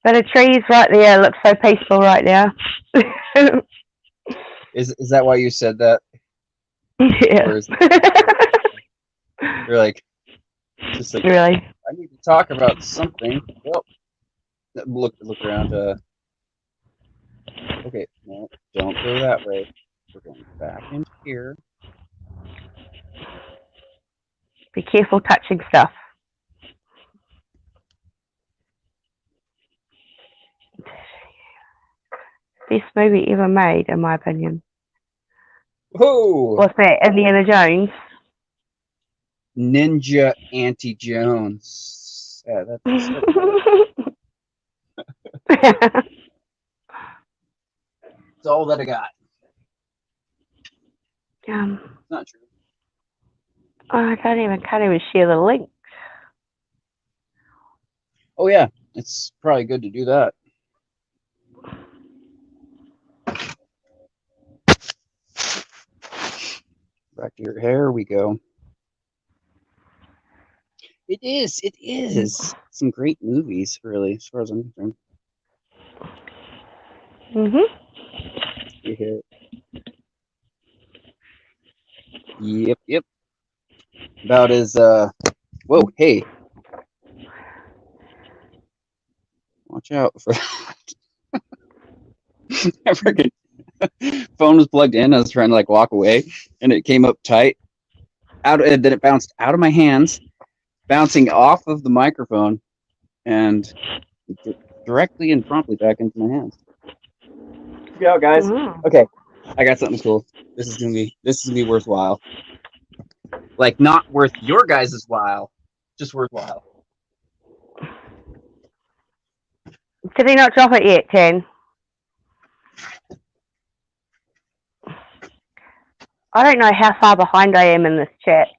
But a tree's right there. It looks so peaceful right now. is that why you said that? Yeah. Or you're like, just like, really? I need to talk about something. Well, look around. Okay, no, don't go that way. We're going back in here. Be careful touching stuff. Best movie ever made, in my opinion. Whoa! What's that? Indiana Jones? Ninja Auntie Jones. Yeah, that's all that I got. Not true. I can't even share the link. Oh yeah, it's probably good to do that. Back to your hair we go. It is. Some great movies, really, as far as I'm concerned. Your hair. Yep. About as whoa, hey. Watch out for that. I freaking phone was plugged in. I was trying to like walk away, and it came up tight. And then it bounced out of my hands, bouncing off of the microphone, and directly and promptly back into my hands. Go, guys. Okay, I got something cool. This is gonna be worthwhile. Like not worth your guys' while, just worthwhile. Did he not drop it yet, Ken? I don't know how far behind I am in this chat.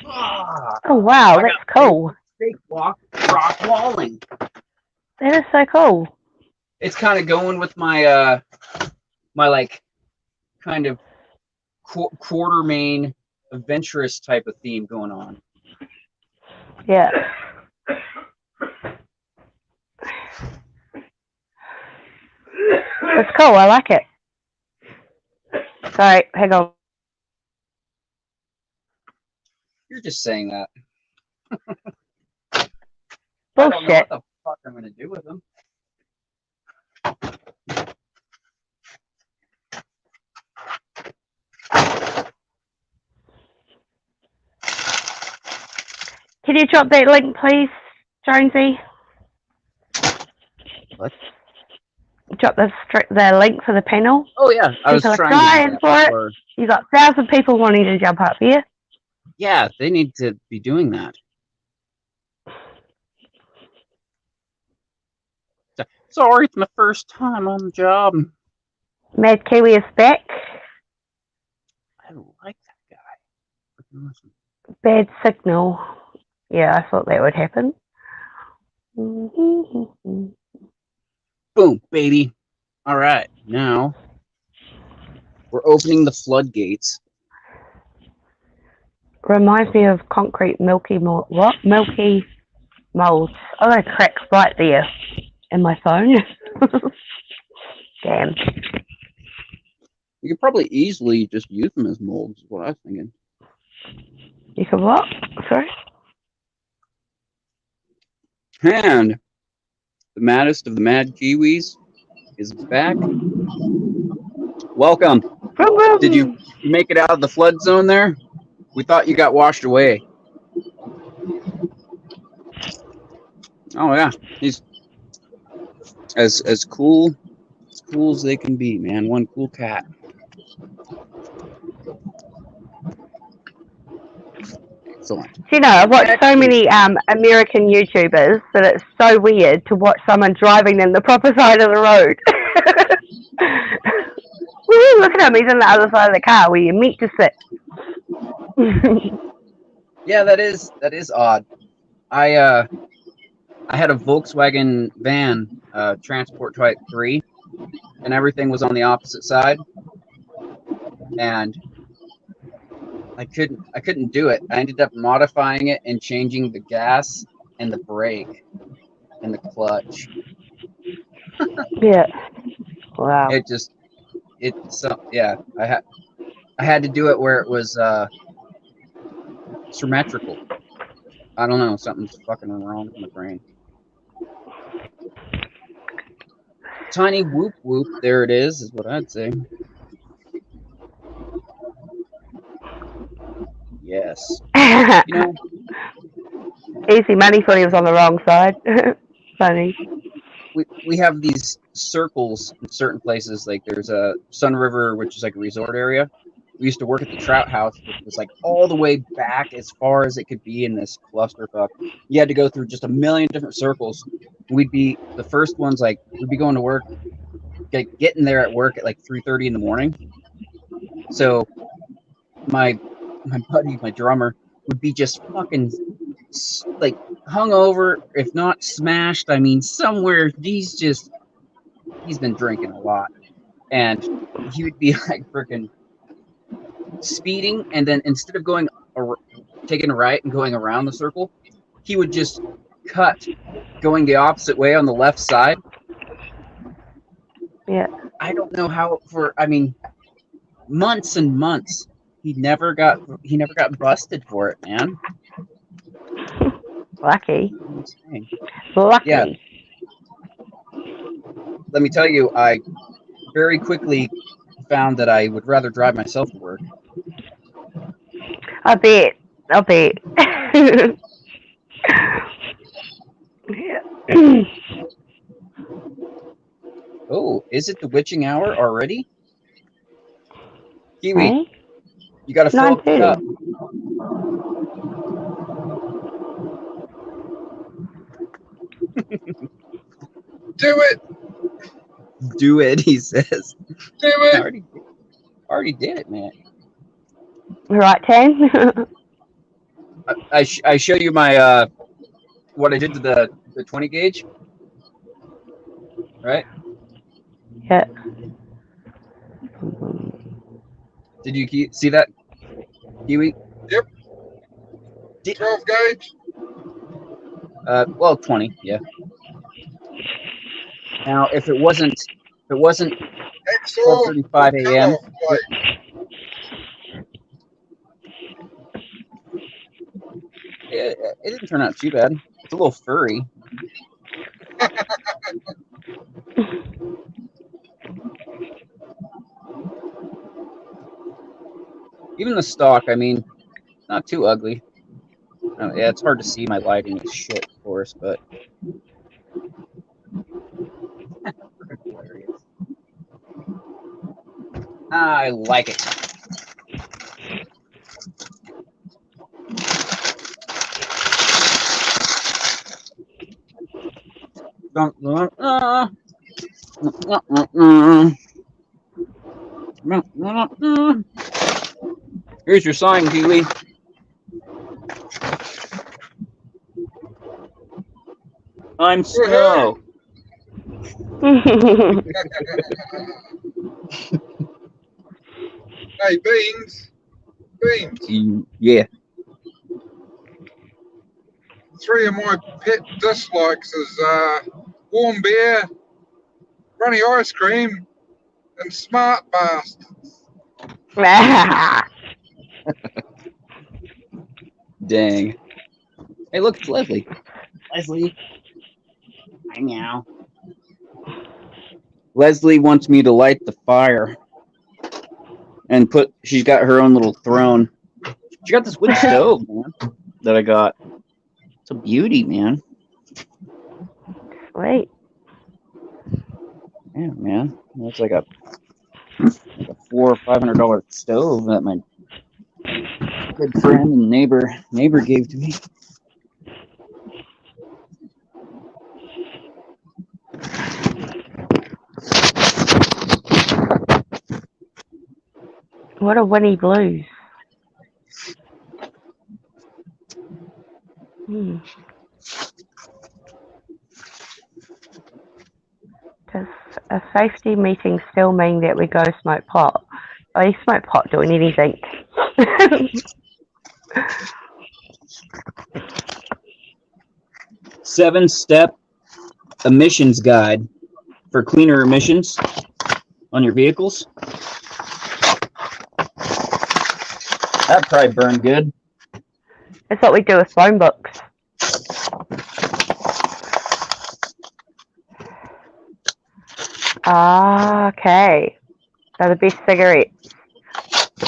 Oh wow, that's cool. Fake rock walling. That is so cool. It's kind of going with my my like kind of Quartermain adventurous type of theme going on. Yeah. It's cool. I like it. Sorry, hang on. You're just saying that. Bullshit. I don't know what the fuck I'm gonna do with them. Can you drop that link, please, Jonesy? What? Drop the link for the panel. Oh yeah, I was trying for it. You got 1,000 people wanting to jump up here. Yeah, they need to be doing that. Sorry, it's my first time on the job. Mad Kiwi is back. I don't like that guy. Bad signal. Yeah, I thought that would happen. Boom, baby. All right, now we're opening the floodgates. reminds me of concrete milky mold. What? Milky mold. Oh, that crack right there in my phone. Damn. You could probably easily just use them as molds, is what I was thinking. You can what? Sorry? And the maddest of the mad Kiwis is back. Welcome. Vroom, vroom. Did you make it out of the flood zone there? We thought you got washed away. Oh yeah, he's as cool as they can be, man. One cool cat. Excellent. You know, I've watched so many American YouTubers that it's so weird to watch someone driving them the proper side of the road. Woo, look at him, he's on the other side of the car where you meet to sit. Yeah, that is odd. I had a Volkswagen van, Transport Type 3, and everything was on the opposite side, and I couldn't do it. I ended up modifying it and changing the gas and the brake and the clutch. Yeah. Wow. Yeah. I had to do it where it was symmetrical. I don't know, something's fucking wrong with my brain. Tiny whoop whoop, there it is what I'd say. Yes. You know, Easy money thought he was on the wrong side. Funny. we have these circles in certain places. Like there's a Sun River, which is like a resort area. We used to work at the Trout House, which was like all the way back as far as it could be in this clusterfuck. You had to go through just a million different circles. We'd be the first ones, like we'd be going to work, getting there at work at like 3:30 in the morning. So my buddy, my drummer, would be just fucking like hungover, if not smashed. I mean, somewhere he's been drinking a lot, and he would be like freaking speeding, and then instead of taking a right and going around the circle, he would just cut going the opposite way on the left side. Yeah. I don't know how months and months he never got busted for it, man. Lucky. Lucky. Yeah. Let me tell you, I very quickly found that I would rather drive myself to work. I bet. Yeah. Oh, is it the witching hour already? Kiwi, Hey? you gotta fill up the cup. Do it, he says. Do it. I already did it, man. Right, Tan? I show you my what I did to the 20 gauge, right? Yeah. Did you see that, Kiwi? Yep. 12 gauge. Well, 20, yeah. Now, if it wasn't 12:35 a.m. It didn't turn out too bad. It's a little furry. Even the stock, I mean, not too ugly. Yeah, it's hard to see. My lighting is shit, of course, but hilarious. I like it. Here's your sign, Kiwi. I'm Snow. Hey, Beans. Yeah. three of my pet dislikes is warm beer, runny ice cream, and smart bastards. Dang. Hey, look, it's Leslie. Leslie. Hi, meow. Leslie wants me to light the fire and she's got her own little throne. She got this wood stove, man, that I got. It's a beauty, man. Sweet. Yeah, man. That's like a $400 or $500 stove that my good friend and neighbor gave to me. What a Winnie Blues. Does a safety meeting still mean that we go smoke pot? Oh, you smoke pot doing anything. 7-step emissions guide for cleaner emissions on your vehicles. That'd probably burn good. That's what we do with phone books. Okay. So the best cigarettes.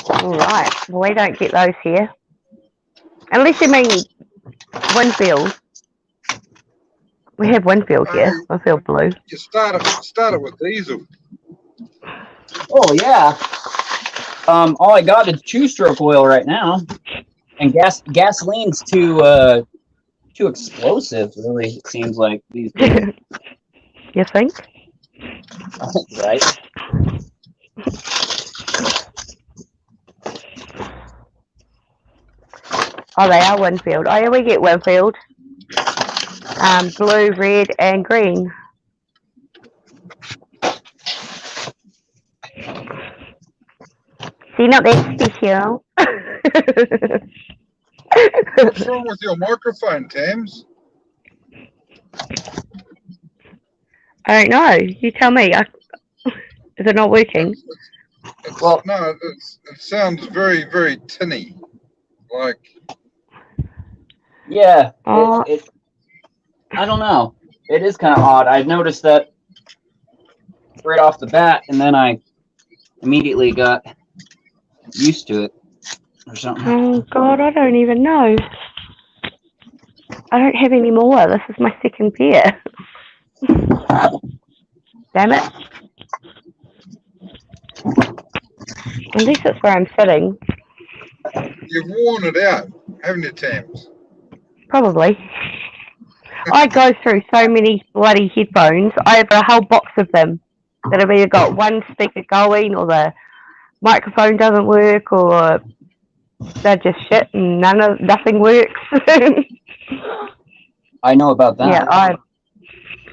Alright. Well, we don't get those here. Unless you mean Winfield. We have Winfield here. Winfield Blue. You start it with diesel. Oh, yeah. All I got is 2-stroke oil right now. And gasoline's too explosive, really, it seems like these days. You think? Right. Oh, they are Winfield. Oh, yeah, we get Winfield. Blue, red, and green. See, not that special. What's wrong with your microphone, Tams? I don't know. You tell me. Is it not working? No, it sounds very, very tinny. Like. Yeah. I don't know. It is kind of odd. I've noticed that right off the bat, and then I immediately got used to it or something. Oh, God, I don't even know. I don't have any more. This is my second pair. Damn it. At least it's where I'm sitting. You've worn it out, haven't you, Tams? Probably. I go through so many bloody headphones. I have a whole box of them that have either got one speaker going, or the microphone doesn't work, or they're just shit and nothing works. I know about that. Yeah,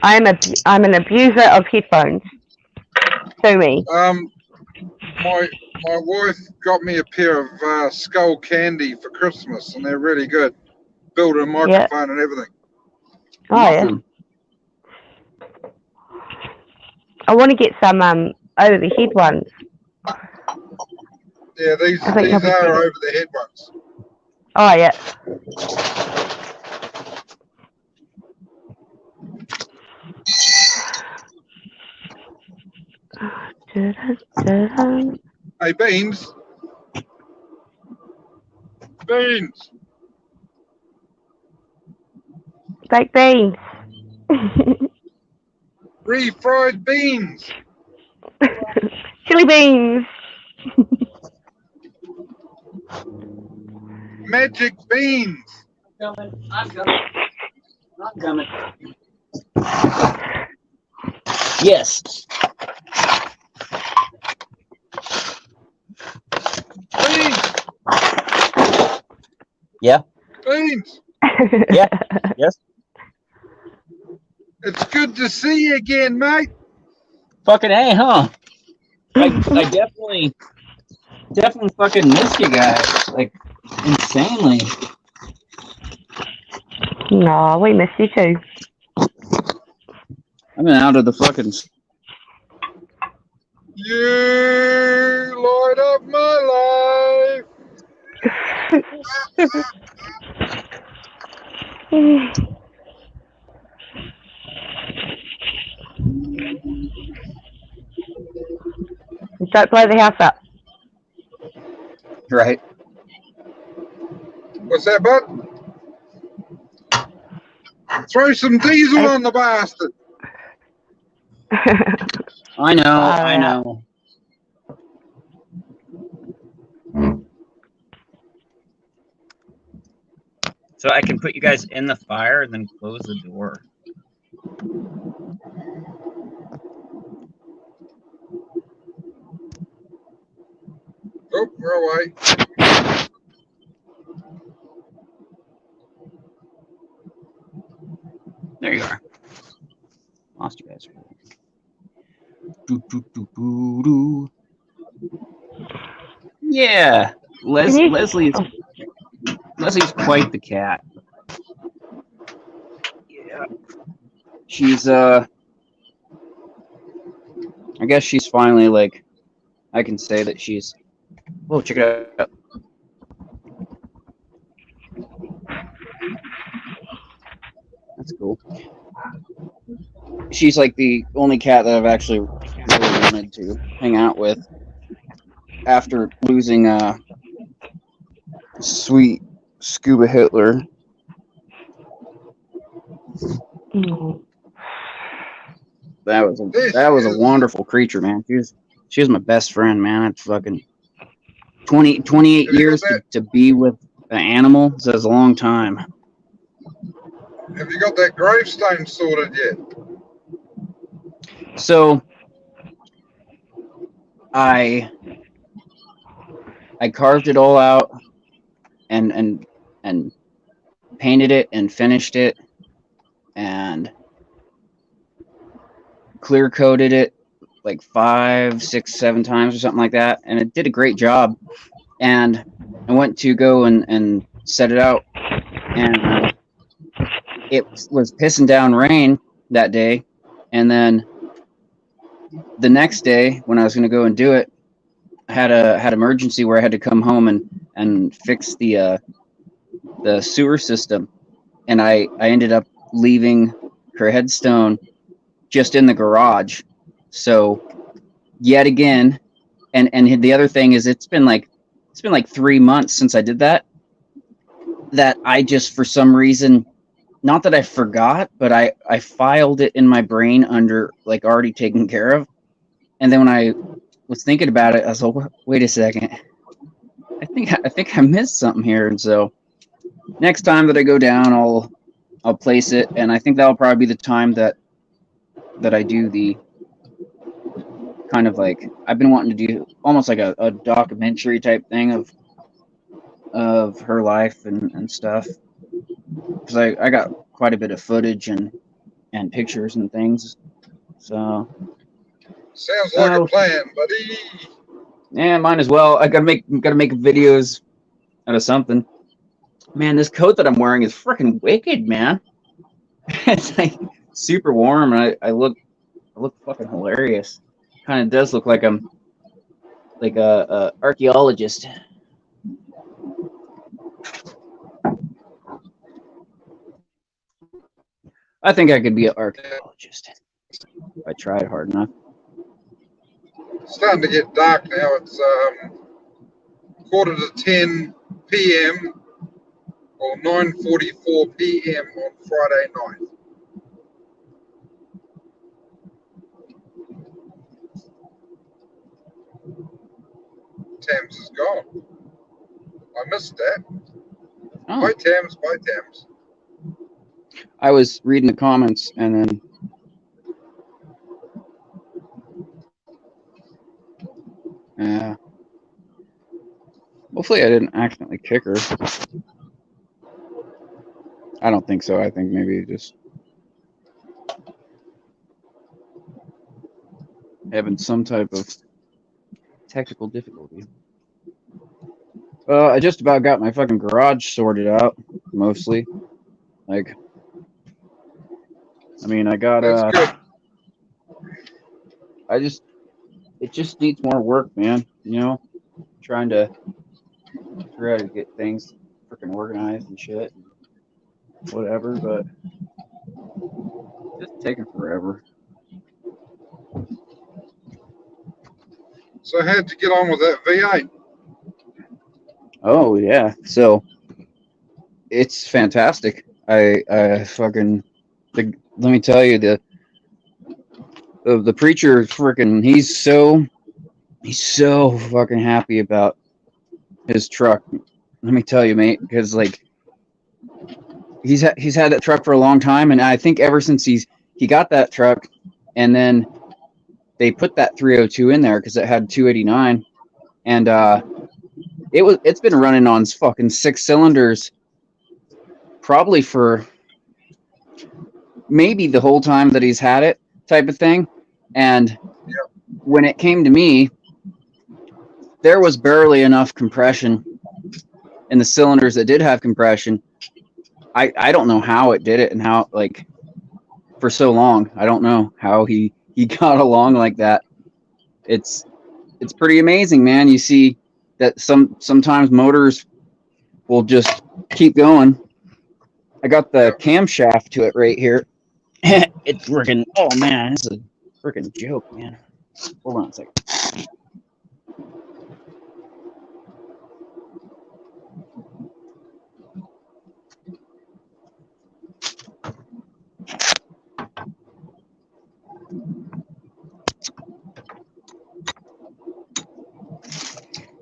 I'm an abuser of headphones. Sue me. My wife got me a pair of Skull Candy for Christmas, and they're really good. Built a microphone and everything. Oh, awesome. Yeah. I want to get some over the head ones. Yeah, these are over the head ones. Oh, yeah. Hey, Beans. Beans. Baked beans. Refried beans. Chili beans. Magic beans. I'm coming. Yes. Beans. Yeah. Beans. Yeah. Yes. It's good to see you again, mate. Fucking A, huh? I definitely fucking missed you guys, like, insanely. No, we miss you too. I've been out of the fucking. You light up my life. Don't blow the house up. Right. What's that, bud? Throw some diesel on the bastard. I know. I know. So I can put you guys in the fire and then close the door. Oh, we're away. There you are. Lost you guys. Yeah, Leslie's quite the cat. Yeah, she's I guess she's finally like, I can say that she's. Whoa, check it out. That's cool. She's like the only cat that I've actually really wanted to hang out with after losing sweet Scuba Hitler. That was a wonderful creature, man. She was my best friend, man. It's fucking 28 years to be with an animal. That's a long time. Have you got that gravestone sorted yet? So I carved it all out and painted it and finished it and clear coated it like 5, 6, 7 times or something like that, and it did a great job. And I went to go and set it out, and it was pissing down rain that day. And then the next day when I was going to go and do it, I had emergency where I had to come home and fix the sewer system, and I ended up leaving her headstone just in the garage. So yet again, and the other thing is it's been like 3 months since I did that I just, for some reason, not that I forgot, but I filed it in my brain under like already taken care of. And then when I was thinking about it, I was like, wait a second, I think I missed something here. And so next time that I go down, I'll place it, and I think that'll probably be the time that I do the kind of like, I've been wanting to do almost like a documentary type thing of her life and stuff, because I got quite a bit of footage and pictures and things. So sounds like a plan, buddy. Yeah, mine as well. I gotta make videos out of something. Man, this coat that I'm wearing is freaking wicked, man. It's like super warm, and I look fucking hilarious. Kind of does look like I'm like a archaeologist. I think I could be an archaeologist if I tried hard enough. It's starting to get dark now. It's 9:45 p.m. or 9:44 p.m. on Friday night. Thames is gone. I missed that. Oh. Bye, Thames. Bye, Thames. I was reading the comments, and then hopefully I didn't accidentally kick her. I don't think so. I think maybe just having some type of technical difficulty. I just about got my fucking garage sorted out, mostly. Like, I mean, I got That's good. it just needs more work, man. You know, trying to figure out to get things freaking organized and shit, and whatever. But it's taking forever. So how'd you get on with that V8? Oh yeah, so it's fantastic. I fucking let me tell you the preacher freaking he's so fucking happy about his truck. Let me tell you, mate, because like he's had that truck for a long time, and I think ever since he got that truck, and then they put that 302 in there because it had 289, and it's been running on fucking 6 cylinders probably for maybe the whole time that he's had it, type of thing. And when it came to me, there was barely enough compression in the cylinders that did have compression. I don't know how it did it and how, like, for so long. I don't know how he got along like that. It's pretty amazing, man. You see that sometimes motors will just keep going. I got the camshaft to it right here. It's freaking, oh man, it's a freaking joke, man. Hold on a second.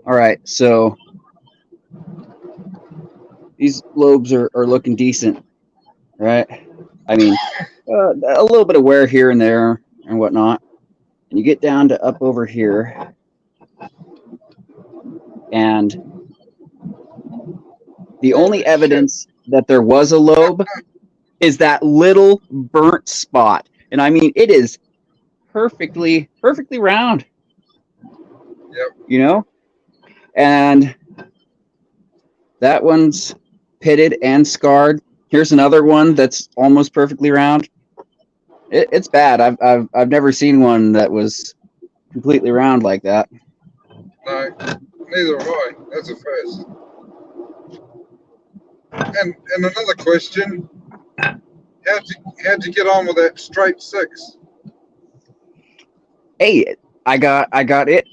All right, so these lobes are looking decent, right? I mean, a little bit of wear here and there and whatnot. And you get down to up over here, and the only evidence that there was a lobe is that little burnt spot. And I mean, it is perfectly round. Yep. You know? And that one's pitted and scarred. Here's another one that's almost perfectly round. It's bad. I've never seen one that was completely round like that. No, neither have I. That's a first. And another question: how'd you get on with that straight 6? Hey, I got it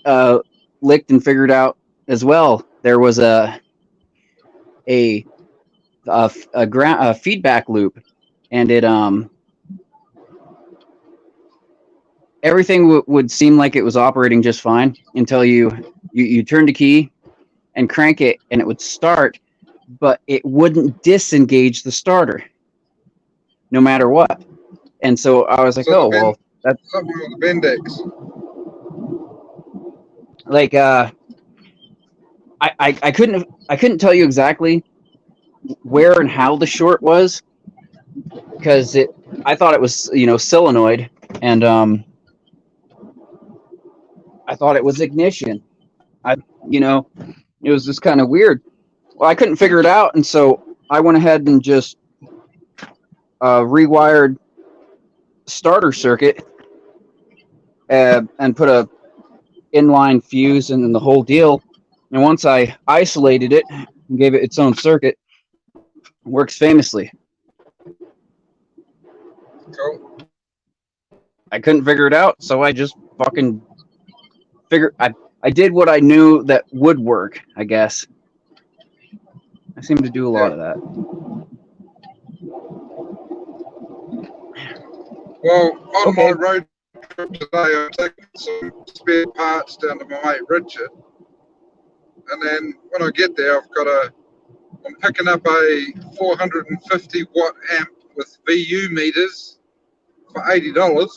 licked and figured out as well. There was a feedback loop, and it everything would seem like it was operating just fine until you turn the key and crank it, and it would start, but it wouldn't disengage the starter, no matter what. And so I was like, So oh well, that's something with the Bendex. like I couldn't tell you exactly where and how the short was, because I thought it was solenoid, and I thought it was ignition. It was just kind of weird. Well, I couldn't figure it out, and so I went ahead and just rewired starter circuit and put a inline fuse and then the whole deal. And once I isolated it and gave it its own circuit, it works famously. Cool. I couldn't figure it out, so I just fucking I did what I knew that would work, I guess. I seem to do a lot of that. Well, on my road trip today, I'm taking some spare parts down to my mate Richard, and then when I get there, I'm picking up a 450 watt amp with VU meters for $80.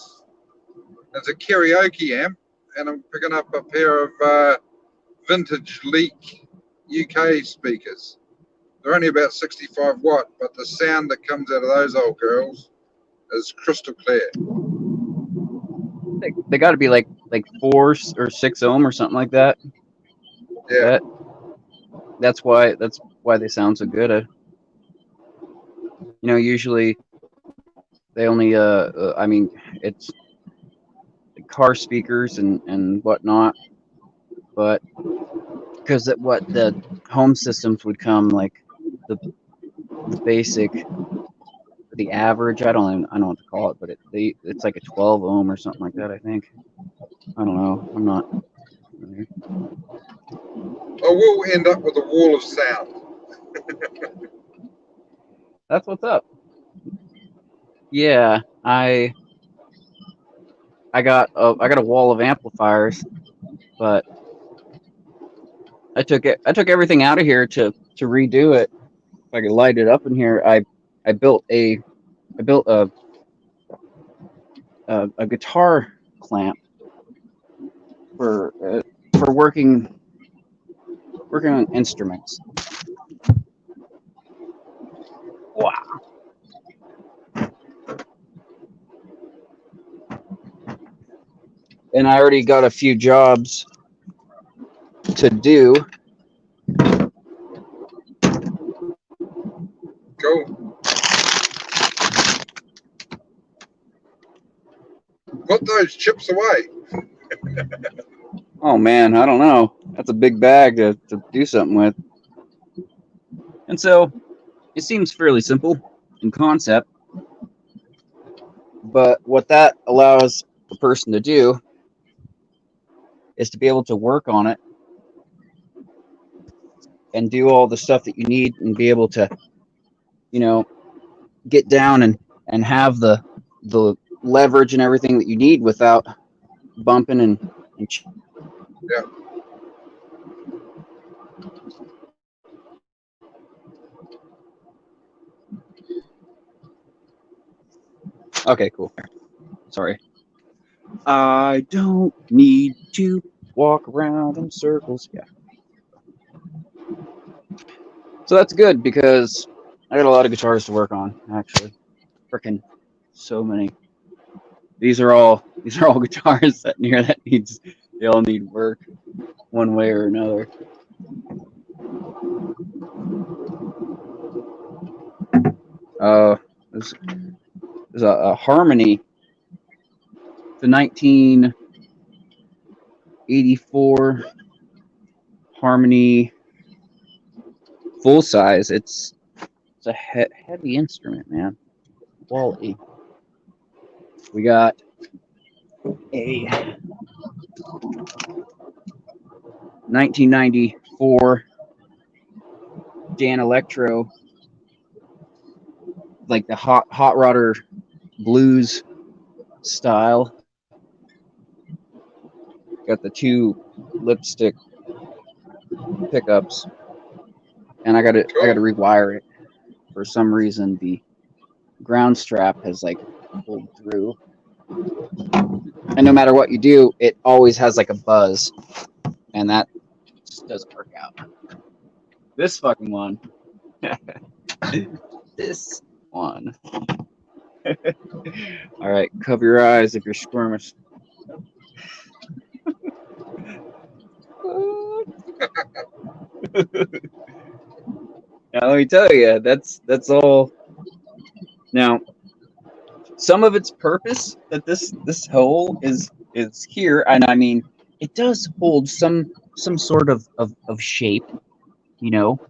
It's a karaoke amp, and I'm picking up a pair of vintage Leak UK speakers. They're only about 65 watt, but the sound that comes out of those old girls is crystal clear. They got to be like 4 or 6 ohm or something like that. That's why they sound so good. usually they only I mean, it's car speakers and whatnot, but because the home systems would come like the basic, the average, I don't know what to call it, but it's like a 12 ohm or something like that, I think. I don't know, I'm not familiar. I will end up with a wall of sound. That's what's up. Yeah, I got a wall of amplifiers, but I took everything out of here to redo it. If I could light it up in here, I built a guitar clamp for working on instruments. Wow. And I already got a few jobs to do. Cool. Put those chips away. Oh man, I don't know. That's a big bag to do something with. And so it seems fairly simple in concept, but what that allows a person to do is to be able to work on it and do all the stuff that you need and be able to, get down and have the leverage and everything that you need without bumping and Yeah. Okay, cool. Sorry. I don't need to walk around in circles. Yeah. So that's good because I got a lot of guitars to work on, actually. Freaking so many. These are all guitars sitting here they all need work one way or another. There's a Harmony, the 1984 Harmony full size. It's a heavy instrument, man. Quality. We got a 1994 Dan Electro, like the hot rodder blues style. Got the two lipstick pickups, and I got to rewire it. For some reason, the ground strap has like pulled through, and no matter what you do, it always has like a buzz, and that just doesn't work out. This fucking one. This one. All right, cover your eyes if you're squirmish. Now let me tell you, that's all. Now, some of its purpose that this hole is here, and I mean, it does hold some sort of shape, you know.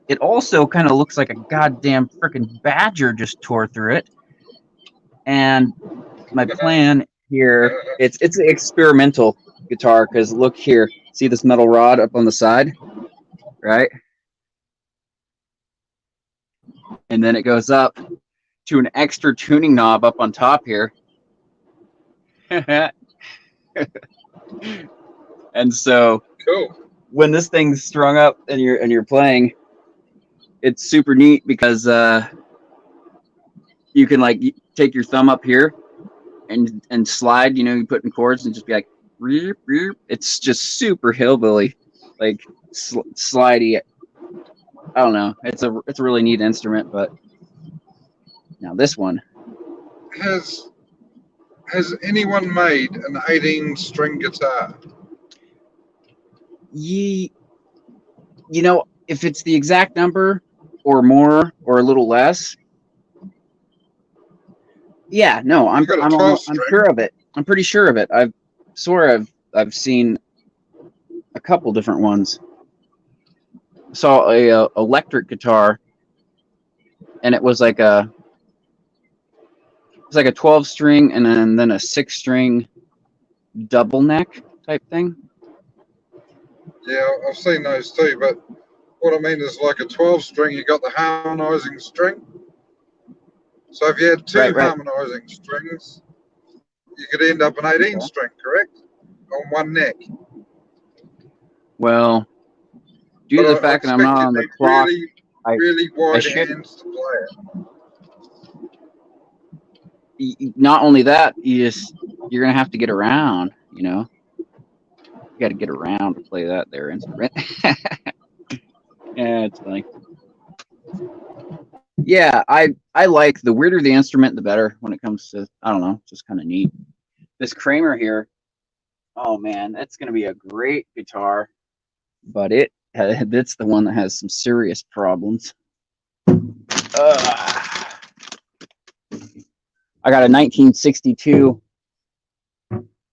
It also kind of looks like a goddamn freaking badger just tore through it. And my plan here, it's an experimental guitar, because look here, see this metal rod up on the side, right? And then it goes up to an extra tuning knob up on top here. And so Cool. when this thing's strung up and you're playing, it's super neat because you can like take your thumb up here and slide, you put in chords and just be like, reep, reep. It's just super hillbilly, like slidey. I don't know. It's a really neat instrument, but now this one. Has anyone made an 18-string guitar? If it's the exact number, or more or a little less. Yeah, no, You got a 12 I'm string. sure of it. I'm pretty sure of it. I've seen a couple different ones. Saw a electric guitar, and it was like a 12 string and then a 6 string double neck type thing. Yeah, I've seen those too, but what I mean is like a 12 string, you got the harmonizing string. So if you had two Right. harmonizing strings, you could end up an 18 Okay. string, correct? On one neck. Well, due But to the I fact that I'm expect not you on the need clock, really I wide should. hands to play it. Not only that, you're gonna have to get around. You got to get around to play that there instrument. Yeah, it's funny. Yeah, I like the weirder the instrument, the better when it comes to, I don't know, it's just kind of neat. This Kramer here, oh man, that's gonna be a great guitar, but it's the one that has some serious problems. I got a 1962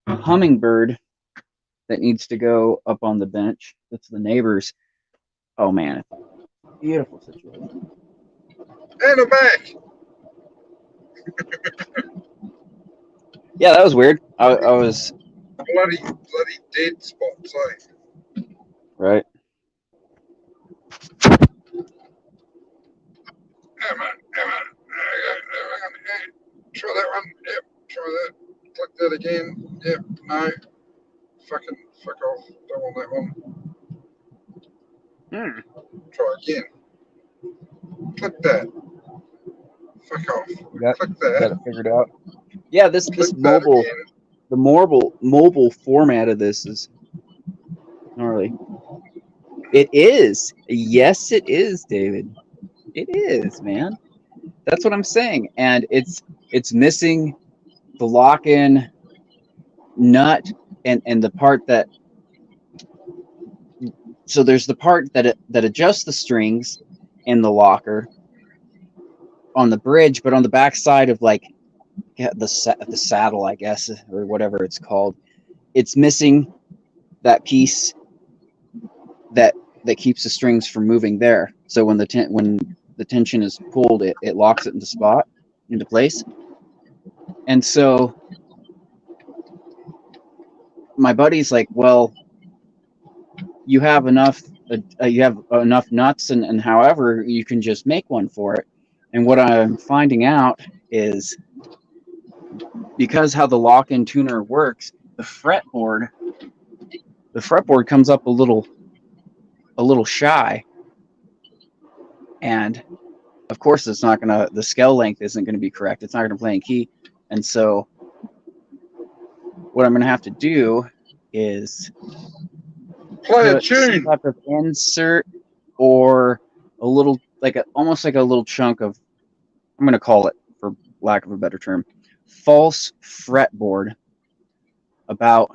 Hummingbird that needs to go up on the bench. That's the neighbor's. Oh man, it's a beautiful situation. And a back. Yeah, that was weird. I was Bloody dead spots, eh? right. Emma. Try that one. Yep. Try that. Click that again. Yep. No. Fuck off. Don't want that one. Try again. Click that. Fuck off. Click Got that. it figured out. Yeah, this Click that mobile, again. the mobile format of this is gnarly. It is. Yes, it is, David. It is, man. That's what I'm saying. And it's missing the lock-in nut and the part that, so there's the part that adjusts the strings in the locker on the bridge, but on the back side of like the saddle, I guess, or whatever it's called, it's missing that piece that keeps the strings from moving there. So when the tension is pulled, it locks it into place. And so my buddy's like, well, you have enough nuts and however you can just make one for it. And what I'm finding out is, because how the lock-in tuner works, the fretboard comes up a little shy, and of course the scale length isn't gonna be correct. It's not gonna play in key. And so what I'm gonna have to do is Play a put some tune. type of insert or a little, almost like a little chunk of, I'm gonna call it, for lack of a better term, false fretboard about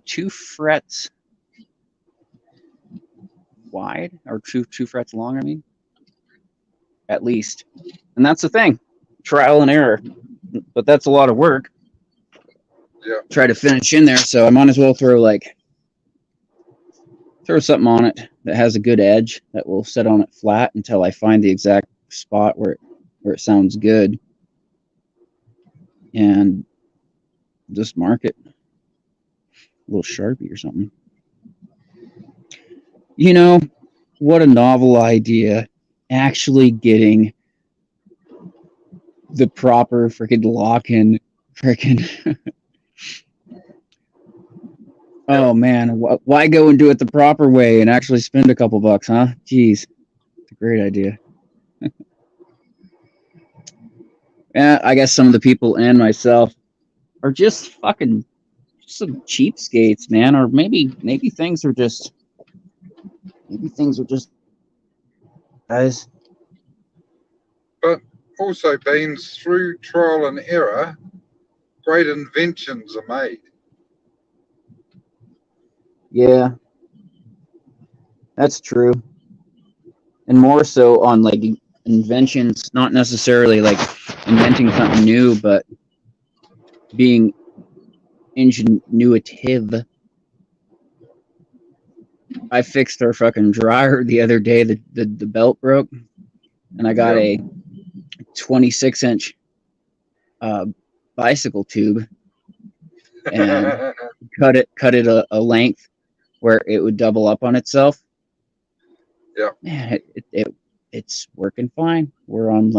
2 frets wide, or two frets long, I mean, at least. And that's the thing, trial and error, but that's a lot of work. Yeah. Try to finish in there, so I might as well throw something on it that has a good edge that will sit on it flat until I find the exact spot where it sounds good, and just mark it, a little Sharpie or something. What a novel idea, actually getting the proper freaking lock-in freaking oh man, why go and do it the proper way and actually spend a couple bucks, huh? Jeez, it's a great idea. Yeah, I guess some of the people and myself are just fucking some cheapskates, man. Or maybe things are just guys. But also, Beans, through trial and error, great inventions are made. Yeah, that's true. and more so on like inventions, not necessarily like inventing something new, but being ingenuitive. I fixed our fucking dryer the other day. The belt broke, and I got a 26-inch bicycle tube and cut it a length where it would double up on itself. Yeah. Man, it's working fine. We're on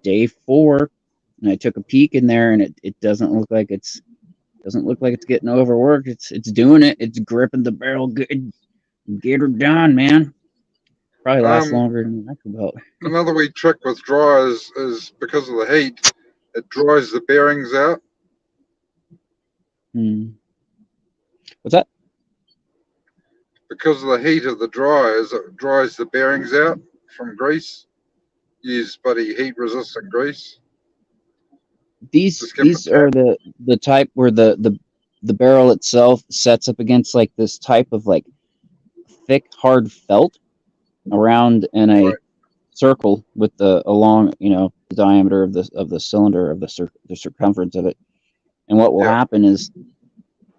day 4, and I took a peek in there, and it doesn't look like it's getting overworked. It's doing it. It's gripping the barrel good. Get her done, man. Probably lasts longer than I could belt. Another wee trick with dryers is because of the heat, it dries the bearings out. What's that? Because of the heat of the dryers, it dries the bearings out from grease. Use bloody heat-resistant grease. These are the type where the barrel itself sets up against like this type of like thick hard felt around in a circle with along the diameter of the cylinder of the circumference of it. And what will happen is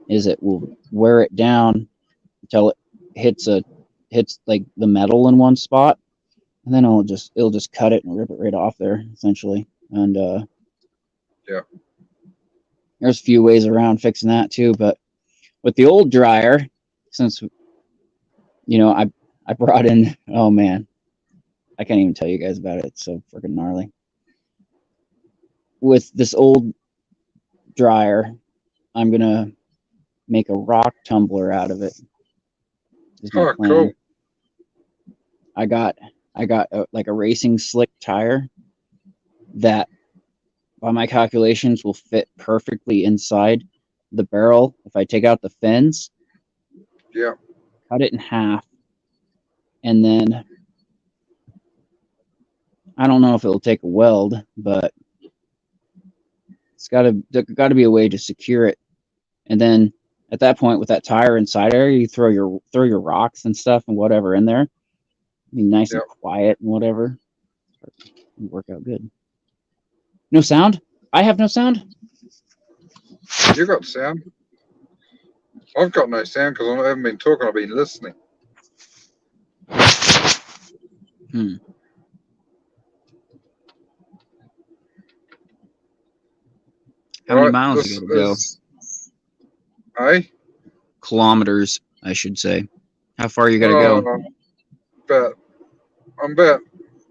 it will wear it down until it hits like the metal in one spot, and then it'll just cut it and rip it right off there essentially. And there's a few ways around fixing that too, but with the old dryer, since I brought in, oh man, I can't even tell you guys about it. It's so freaking gnarly. With this old dryer, I'm gonna make a rock tumbler out of it. Oh, cool. I got like a racing slick tire that, by my calculations, will fit perfectly inside the barrel. If I take out the fins, cut it in half, and then I don't know if it'll take a weld, but there's got to be a way to secure it. And then at that point, with that tire inside there, you throw your rocks and stuff and whatever in there. Be nice and quiet and whatever. It'll work out good. No sound? I have no sound? You got sound. I've got no sound because I haven't been talking, I've been listening. How many miles you gotta go? Kilometers, I should say. How far you gotta go? I'm about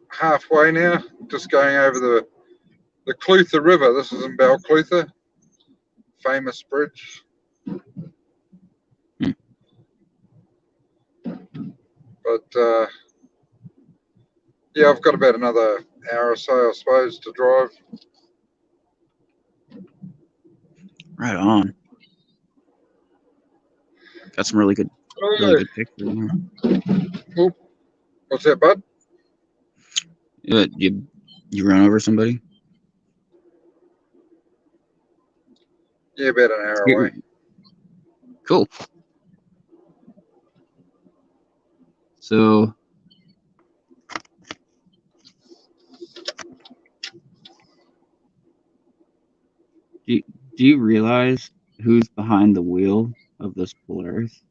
halfway now. Just going over the Clutha River. This is in Balclutha. Famous bridge. But I've got about another hour or so, I suppose, to drive. Right on. Got some really good pictures in there. What's that, bud? You run over somebody? Yeah, about an hour away. Cool. So, do you realize who's behind the wheel of this Polaris?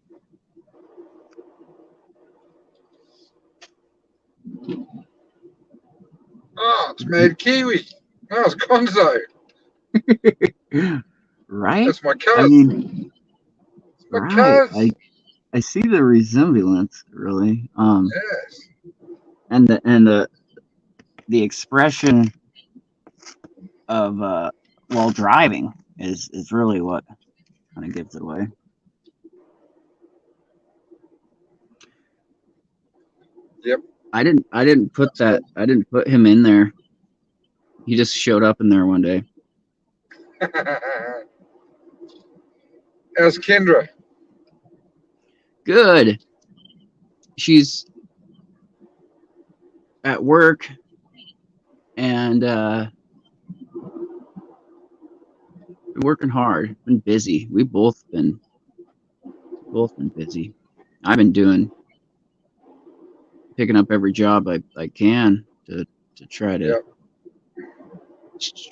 Oh, it's Mad Kiwi. Oh, it's Gonzo. Right? That's my cousin. I mean, right. I see the resemblance, really. Yes. And the expression of while driving is really what kind of gives it away. Yep. I didn't put him in there. He just showed up in there one day. How's Kendra? Good. She's at work and working hard. Been busy. We've both been busy. I've been doing picking up every job I can to try to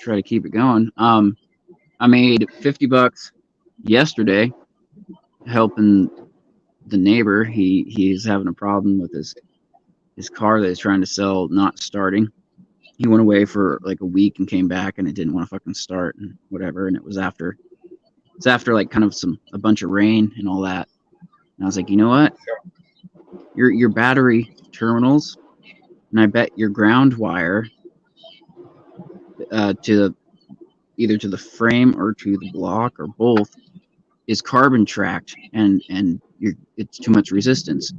try to keep it going. I made $50 yesterday helping the neighbor. He's having a problem with his car that he's trying to sell not starting. He went away for like a week and came back and it didn't want to fucking start and whatever. And it's after like kind of a bunch of rain and all that. And I was like, you know what? Your battery terminals, and I bet your ground wire to either to the frame or to the block or both is carbon tracked, and it's too much resistance.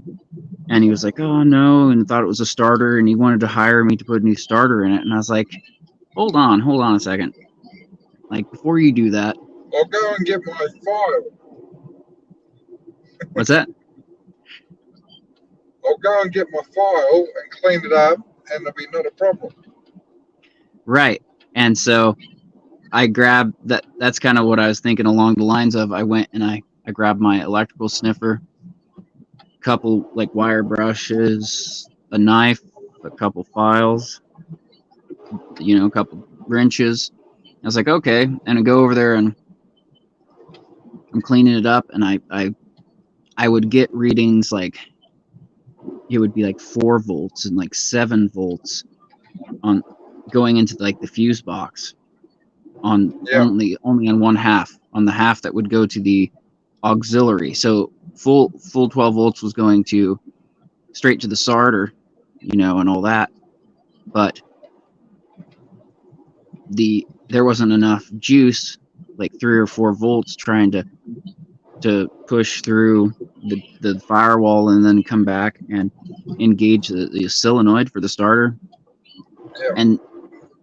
And he was like, oh no, and thought it was a starter, and he wanted to hire me to put a new starter in it. And I was like, hold on a second. Like, before you do that, I'll go and get my file. what's that? I'll go and get my file and clean it up, and it'll be not a problem. Right. And so I grabbed that. That's kind of what I was thinking along the lines of. I went and I grabbed my electrical sniffer, a couple like wire brushes, a knife, a couple files, a couple wrenches. I was like, okay, and I go over there and I'm cleaning it up, and I would get readings like it would be like 4 volts and like 7 volts on going into like the fuse box on only on one half, on the half that would go to the auxiliary. So full 12 volts was going to straight to the starter, and all that. But there wasn't enough juice, like 3 or 4 volts, trying to push through the firewall and then come back and engage the solenoid for the starter.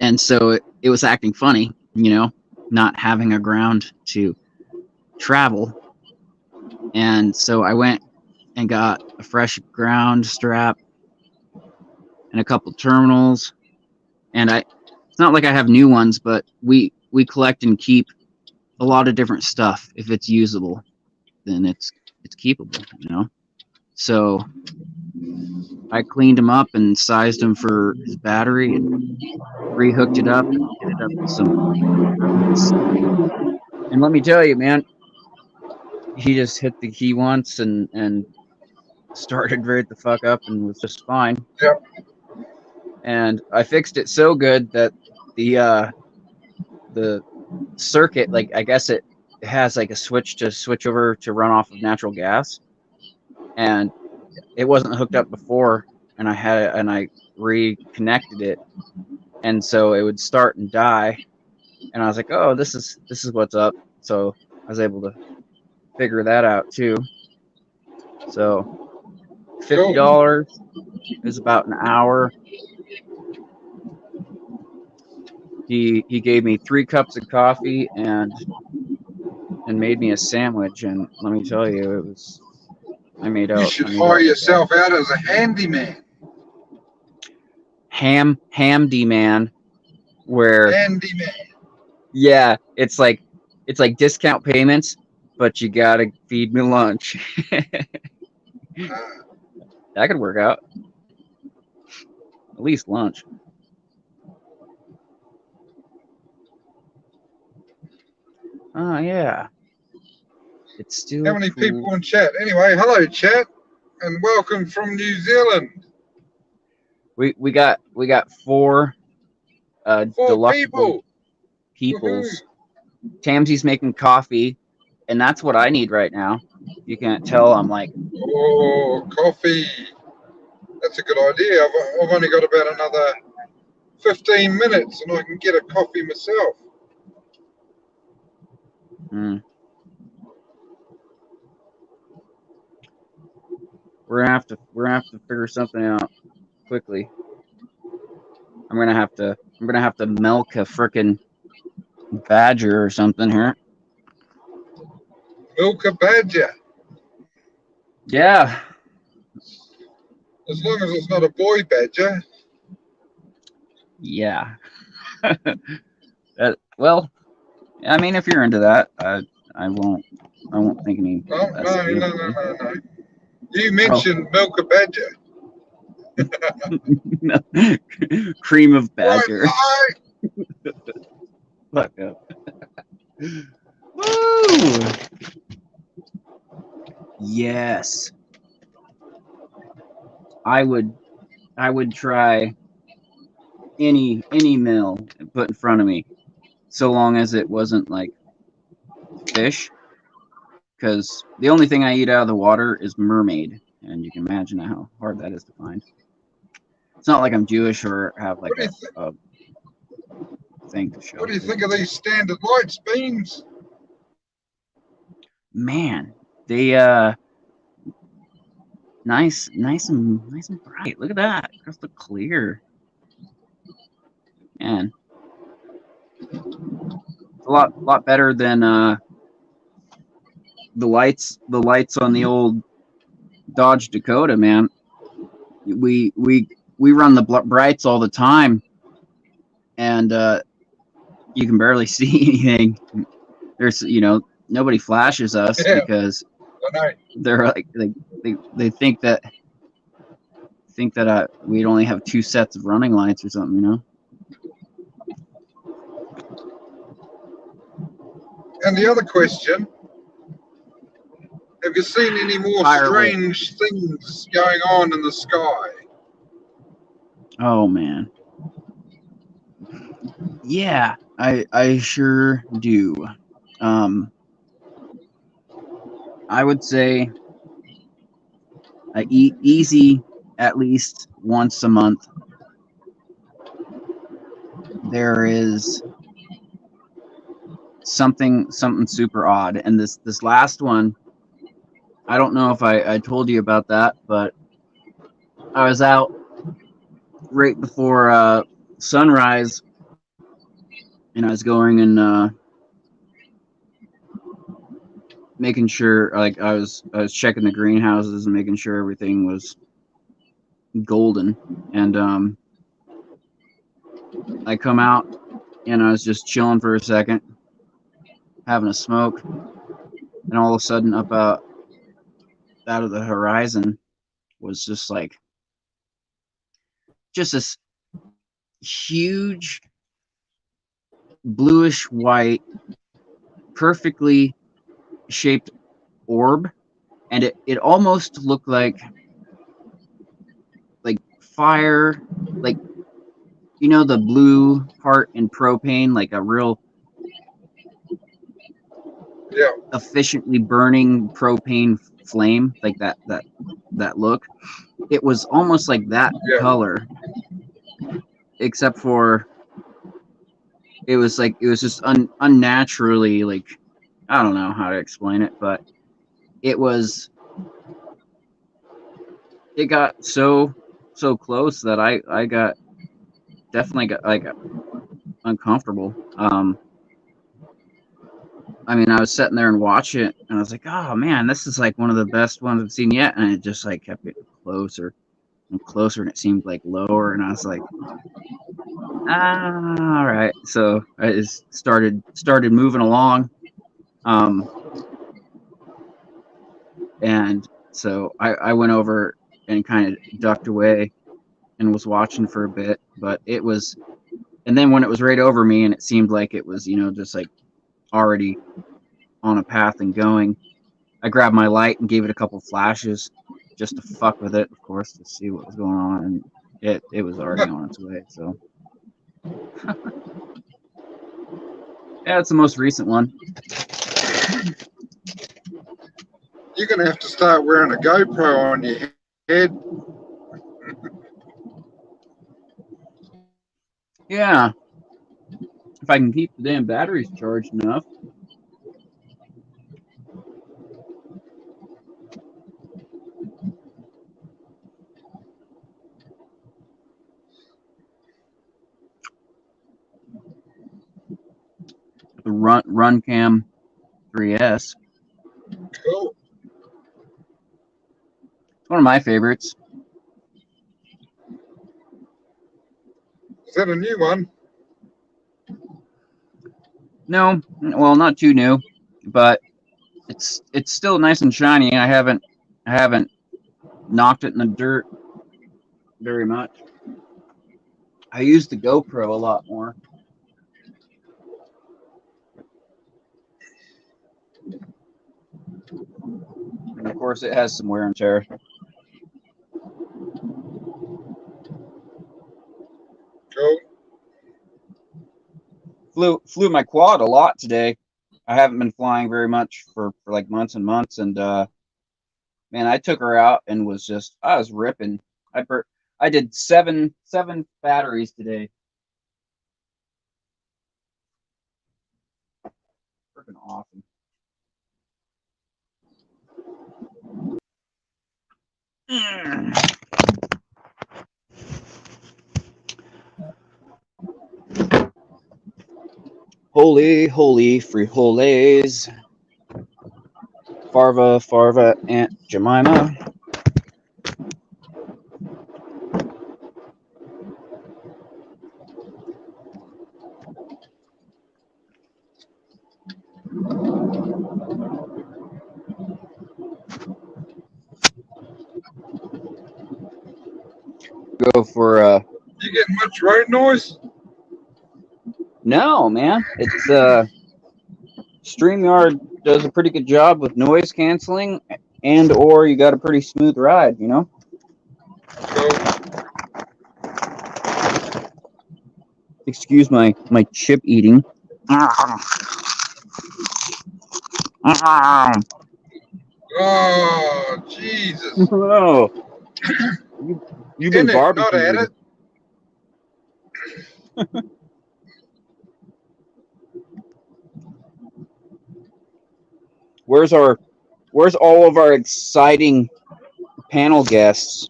And so it was acting funny, not having a ground to travel. And so I went and got a fresh ground strap and a couple terminals. And it's not like I have new ones, but we collect and keep a lot of different stuff. If it's usable, then it's keepable, So I cleaned him up and sized him for his battery and rehooked it up and hit it up with some. And let me tell you, man, he just hit the key once and started right the fuck up and was just fine. Yep. And I fixed it so good that the circuit, like, I guess it has like a switch over to run off of natural gas, and it wasn't hooked up before, and I reconnected it, and so it would start and die, and I was like, oh, this is what's up. So I was able to figure that out too. So $50 is about an hour. He gave me 3 cups of coffee and made me a sandwich, and let me tell you, I made out. You should hire yourself out as a handyman. Handy man, where Handyman. yeah, it's like discount payments, but you gotta feed me lunch. That could work out. At least lunch. Oh yeah. It's still How many cool. people in chat? Anyway, hello chat, and welcome from New Zealand. We got 4 4 people. peoples. Tamsy's making coffee, and that's what I need right now. You can't tell I'm like, oh, coffee. That's a good idea. I've only got about another 15 minutes, and I can get a coffee myself. We're gonna have to figure something out quickly. I'm gonna have to milk a frickin' badger or something here. Milk a badger. Yeah. As long as it's not a boy badger. Yeah. Well, I mean, if you're into that, I won't think any. Oh, no. You mentioned milk a badger. Cream of Right, badger. no. Fuck up. Woo! Yes. I would try any meal put in front of me, so long as it wasn't like fish, because the only thing I eat out of the water is mermaid, and you can imagine how hard that is to find. It's not like I'm Jewish or have like a thing to show. What do you think of these standard lights beams? Man, they nice and bright. Look at that, crystal clear. Man, it's a lot better than the lights on the old Dodge Dakota, man. We run the brights all the time, and you can barely see anything. There's nobody flashes us because they're like they think that we'd only have 2 sets of running lights or something, And the other question, have you seen any more strange things going on in the sky? Oh man. Yeah, I sure do. I would say I eat easy at least once a month. There is something super odd, and this last one, I don't know if I told you about that, but I was out right before sunrise, and I was going and making sure, like I was checking the greenhouses and making sure everything was golden, and I come out and I was just chilling for a second, having a smoke, and all of a sudden up out of the horizon was just this huge bluish white, perfectly shaped orb, and it almost looked like fire, like the blue part in propane, like a real efficiently burning propane flame, like that look. It was almost like that color, except for it was just unnaturally, like, I don't know how to explain it, but it got so close that I definitely got uncomfortable. I mean, I was sitting there and watching it, and I was like, "Oh man, this is like one of the best ones I've seen yet." And it just kept getting closer and closer, and it seemed lower, and I was like, all right. So I just started moving along, and so I went over and kind of ducked away and was watching for a bit, but it was, and then when it was right over me and it seemed like it was just already on a path and going, I grabbed my light and gave it a couple flashes just to fuck with it, of course, to see what was going on, and it was already on its way. So yeah, it's the most recent one. You're going to have to start wearing a GoPro on your head. Yeah, if I can keep the damn batteries charged enough. The Runcam 3S. Cool. It's one of my favorites. Is that a new one? No, well, not too new, but it's still nice and shiny. I haven't knocked it in the dirt very much. I use the GoPro a lot more. And of course, it has some wear and tear. Cool. Flew my quad a lot today. I haven't been flying very much for like months and months, and man, I took her out and I was ripping. I did seven batteries today. Freaking awesome. Holy, holy frijoles. Farva, Aunt Jemima. Go for You getting much road noise? no, man. It's StreamYard does a pretty good job with noise canceling, and or you got a pretty smooth ride, you know. Cool. Excuse my chip eating. Oh, Jesus. Oh, you've been In it, not at barbecuing. it. Where's all of our exciting panel guests?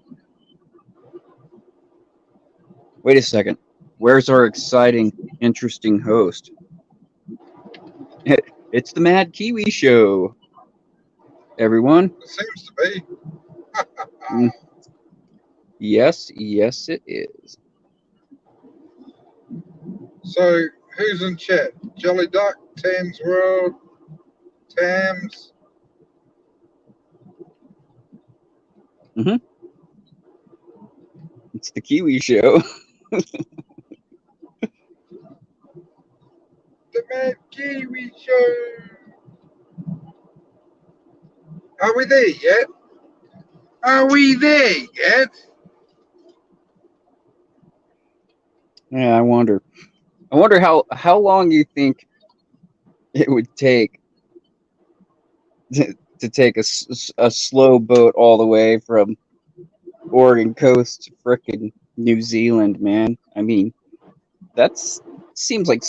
Wait a second. Where's our exciting, interesting host? It's the Mad Kiwi Show, everyone. It seems to be. Yes, it is. So, who's in chat? Jelly Duck, Tam's World, Tams. It's the Kiwi Show. The Mad Kiwi Show. Are we there yet? Are we there yet? Yeah, I wonder how long you think it would take to take a slow boat all the way from Oregon coast to frickin' New Zealand, man. I mean, seems like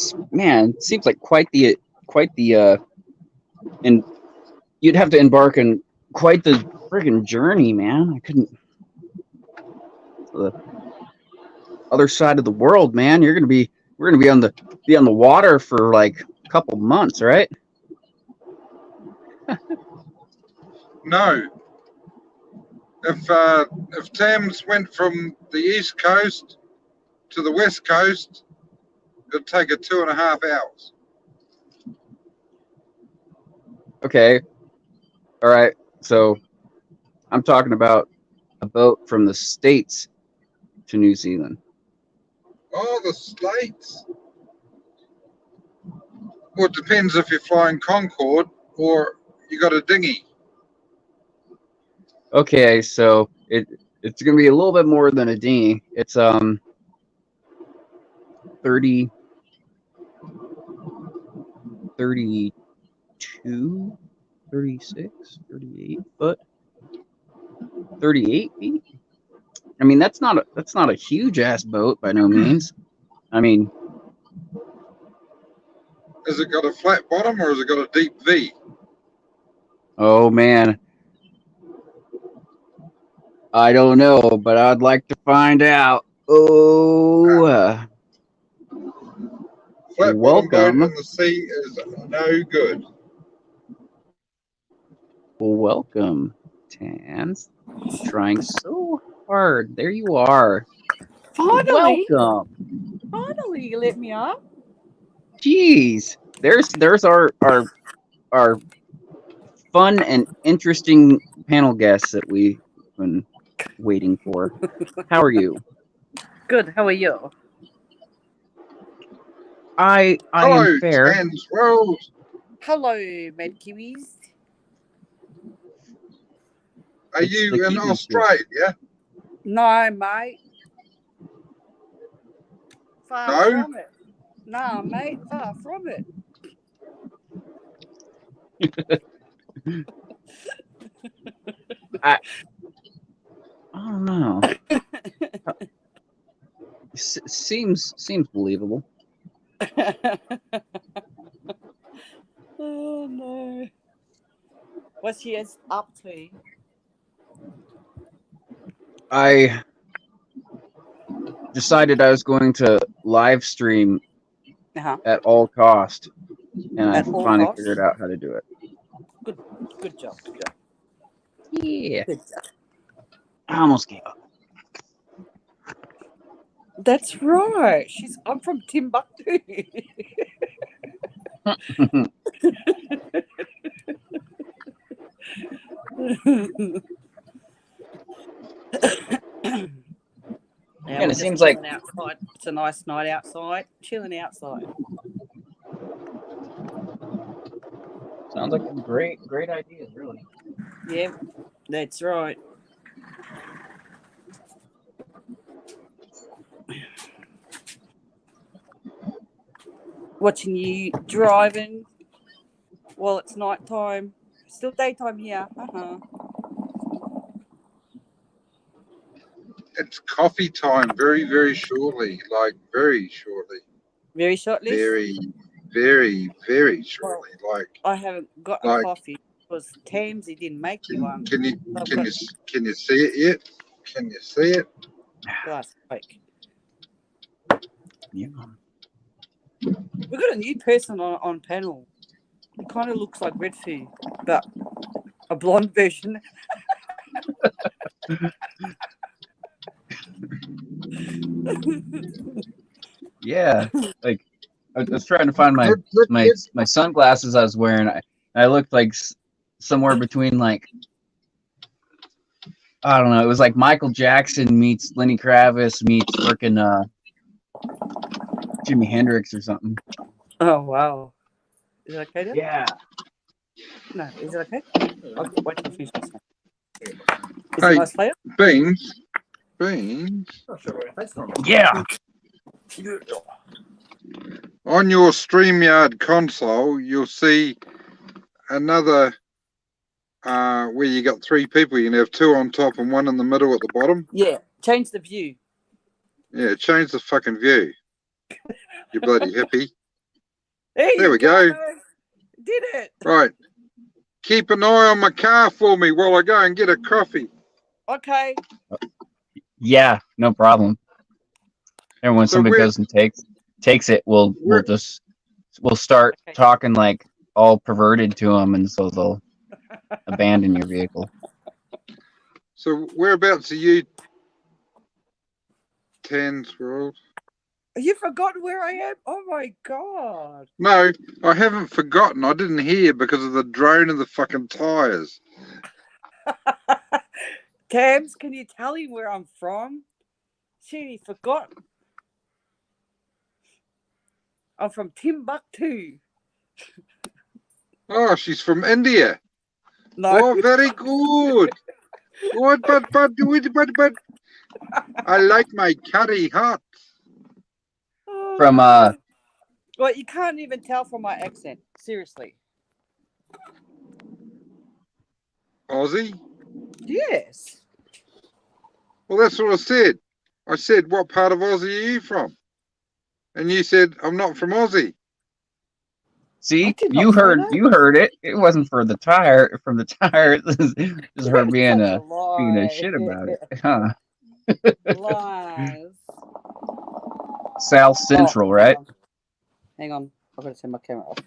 quite the and you'd have to embark on quite the friggin' journey, man. I couldn't. The other side of the world, man. We're gonna be on the water for like a couple months, right? No. If Tams went from the east coast to the west coast, it'd take her 2.5 hours. Okay. All right. So I'm talking about a boat from the States to New Zealand. Oh, the States. Well, it depends if you're flying Concorde or you got a dinghy. Okay, so it's gonna be a little bit more than a dinghy. It's 30, 32, 36, 38 foot, 38 feet. I mean, that's not a huge ass boat by no means. I mean, Has it got a flat bottom or has it got a deep V? oh man, I don't know, but I'd like to find out. Oh, Flat bottom boat welcome. in the sea is no good. Welcome, Tans. Trying so hard. There you are. Finally, Welcome. finally, you let me up. Jeez, there's our fun and interesting panel guests that we've been waiting for. How are you? Good. How are you? I Hello, am fair. Tans World. Hello, Mad Kiwis. Are It's the you in Kiwis here. Australia? No, mate. Far No? from it. Nah, mate. Far from it. I don't know. Seems believable. Oh no. What's he up to? I decided I was going to live stream Uh-huh. at all cost, and I At all finally costs? figured out how to do it. Good job. Good job. Yeah, Good job. I almost gave up. That's right. I'm from Timbuktu. Yeah, And we're it just seems like chilling outside. It's a nice night outside. Chilling outside. sounds like a great idea, really. Yeah, that's right. Watching you driving while it's night time. Still daytime here. It's coffee time very, very shortly. Like, very shortly. Very shortly. Very, very, very shortly. I haven't got a Like, coffee because Tamsy didn't make me one. can you I've can got you can you see it yet? Can you see it? glass fake. Yeah. We've got a new person on panel. It kind of looks like Redfoo, but a blonde version. Yeah, like I was trying to find Look, look, look. my sunglasses I was wearing. I looked like somewhere between like I don't know. It was like Michael Jackson meets Lenny Kravitz meets frickin' Jimi Hendrix or something. Oh wow! Is it okay? Then? Yeah. No, is it okay? I'll wait till I finish my snack. Is Hey. it a nice flavor? Beans. Yeah. On your StreamYard console, you'll see another where you got three people. You can have two on top and one in the middle at the bottom. Yeah, change the view. Yeah, change the fucking view. You bloody hippie. There we go. Did it. Right. Keep an eye on my car for me while I go and get a coffee. Okay. Yeah, no problem. And when So somebody goes and takes it, we'll start Okay. talking like all perverted to them, and so they'll abandon your vehicle. So whereabouts are you, Tans World? You forgotten where I am? Oh my god. No, I haven't forgotten. I didn't hear because of the drone of the fucking tires. Tams, can you tell him where I'm from? Shit, he forgot. I'm from Timbuktu. Oh, she's from India. No. Oh, very good. What, but, I like my curry hot. Oh, From well, you can't even tell from my accent. Seriously. Aussie? Yes. Well, that's what I said. I said, what part of Aussie are you from? And you said, I'm not from Aussie. see, did not you say heard that. it. It wasn't from the tire. This is her being Such a lie. shit about it, huh? Lies. South Central, right? Hang on. I've got to turn my camera off.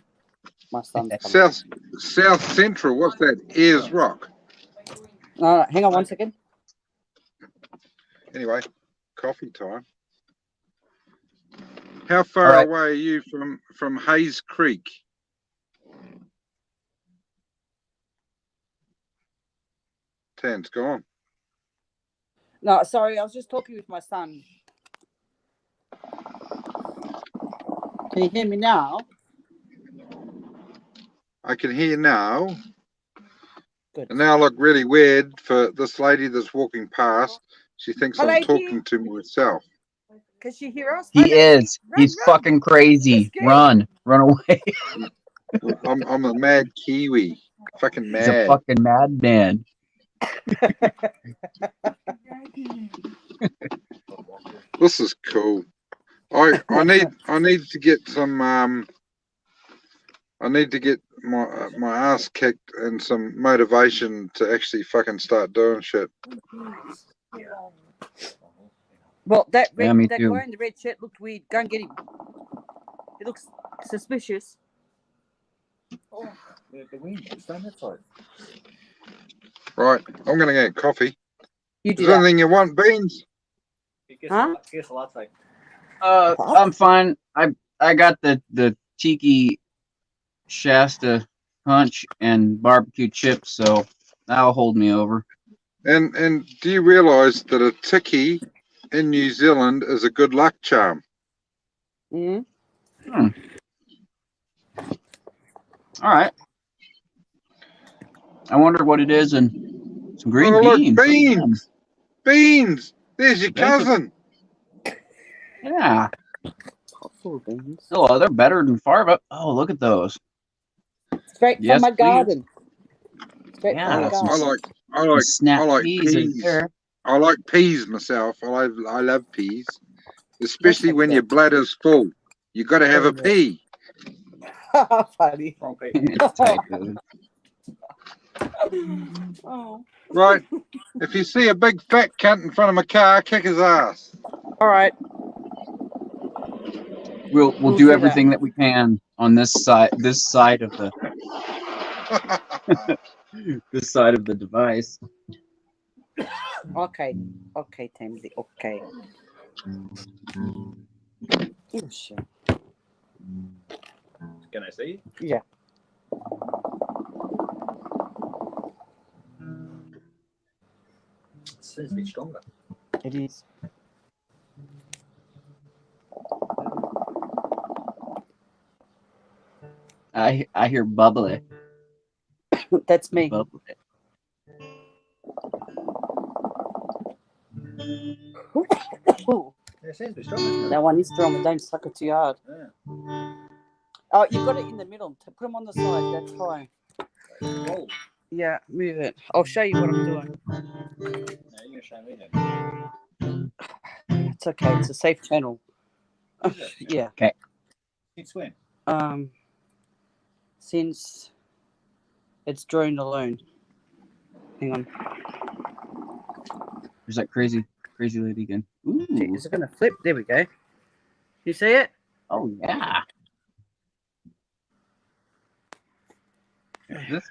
My son's coming. South Central, what's that? Ayers Rock. No, hang on 1 second. Anyway, coffee time. How far away are you from Hayes Creek? Tan's gone. No, sorry, I was just talking with my son. Can you hear me now? I can hear now. Good. And now I look really weird for this lady that's walking past. She thinks Hello, I'm talking to myself. Can she hear us? He is. He's fucking crazy. Run away. I'm a mad Kiwi. Fucking He's a mad. fucking madman. This is cool. I need to get some I need to get my ass kicked and some motivation to actually fucking start doing shit. Well, that Yeah, me that too. guy in the red shirt looked weird. Go and get him. He looks suspicious. Oh, the wind. Stand that side. Right, I'm gonna get coffee. You Is do there that. anything you want, Beans? Huh? Guess a latte. I'm fine. I got the Tiki Shasta punch and barbecue chips, so that'll hold me over. And do you realise that a Tiki in New Zealand is a good luck charm? Mm. All right. I wonder what it is and some green Oh, look, beans. beans! Beans! There's your Thank you. cousin. Yeah. Full of beans. Oh, they're better than Farva. Oh, look at those. Straight Yes, from my please. garden. Straight Yeah, from my some- garden. I like snap peas in peas. there. I like peas myself. I love peas, especially when your good. bladder's full. You got to have a pea. Funny. Wrong Pete. It's Thai food. Oh. Right. If you see a big fat cunt in front of my car, kick his ass. All right. We'll We'll do do everything that we can on this side of the this side of the device. Okay. Okay, Tamsy. Okay. Oh, shit. Can I see? Yeah. Seems a bit stronger. It is. I hear bubbly. That's me. Bubbly. Ooh, Yeah, it seems a bit stronger. Isn't it? that one is strong. Don't suck it too hard. Yeah. Oh, you've got it in the middle. Put them on the side. That's fine. Oh, Yeah, move it. I'll show you what I'm doing. now you're gonna show me then. It's okay. It's a safe channel. Is it? Yeah. Since when? Since it's drone alone. Hang on. There's that crazy lady again. Ooh. Is it going to flip? There we go. You see it? Oh yeah. That's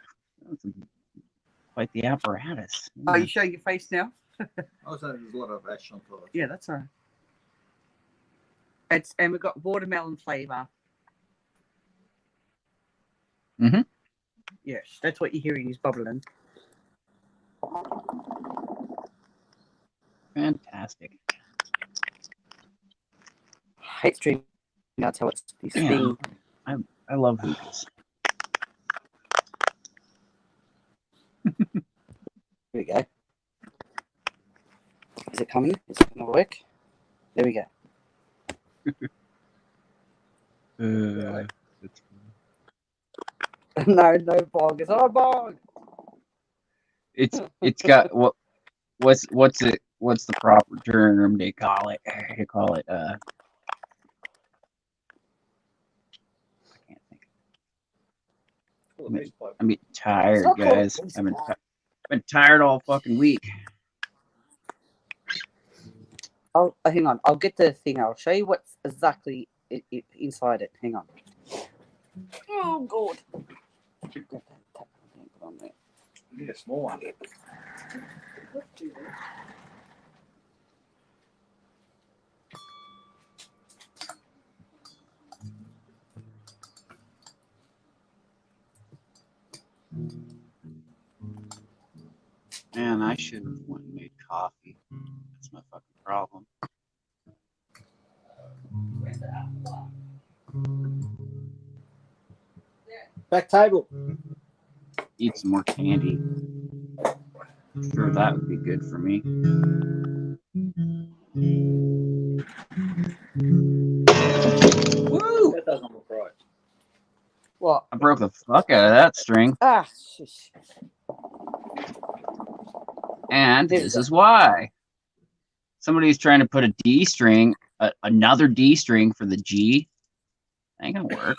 quite the apparatus. Oh, you show your face now? Also, there's a lot of action on it. Yeah, that's all right. And we've got watermelon flavour. Mm-hmm. Yes, that's what you're hearing is bubbling. Fantastic. I hate streaming. That's how it's this Yeah. thing. I love hookahs. Here we go. Is it coming? Is it going to work? There we go. No bog. It's not a bog. It's got what's the proper term they call it? They call it I can't think. I'm getting tired, It's not called a guys. piece I've of pie. been tired all fucking week. Oh, hang on. I'll get the thing. I'll show you what's exactly inside it. Hang on. Oh, God. You need a small one. Man, I should have went and made coffee. my fucking problem. Back table. Eat some more candy. Sure, that would be good for me. Woo! That doesn't look right. What? I broke the fuck out of that string, Ah, shush. and There we this go. is why. Somebody's trying to put a D string, another D string for the G. Ain't gonna work.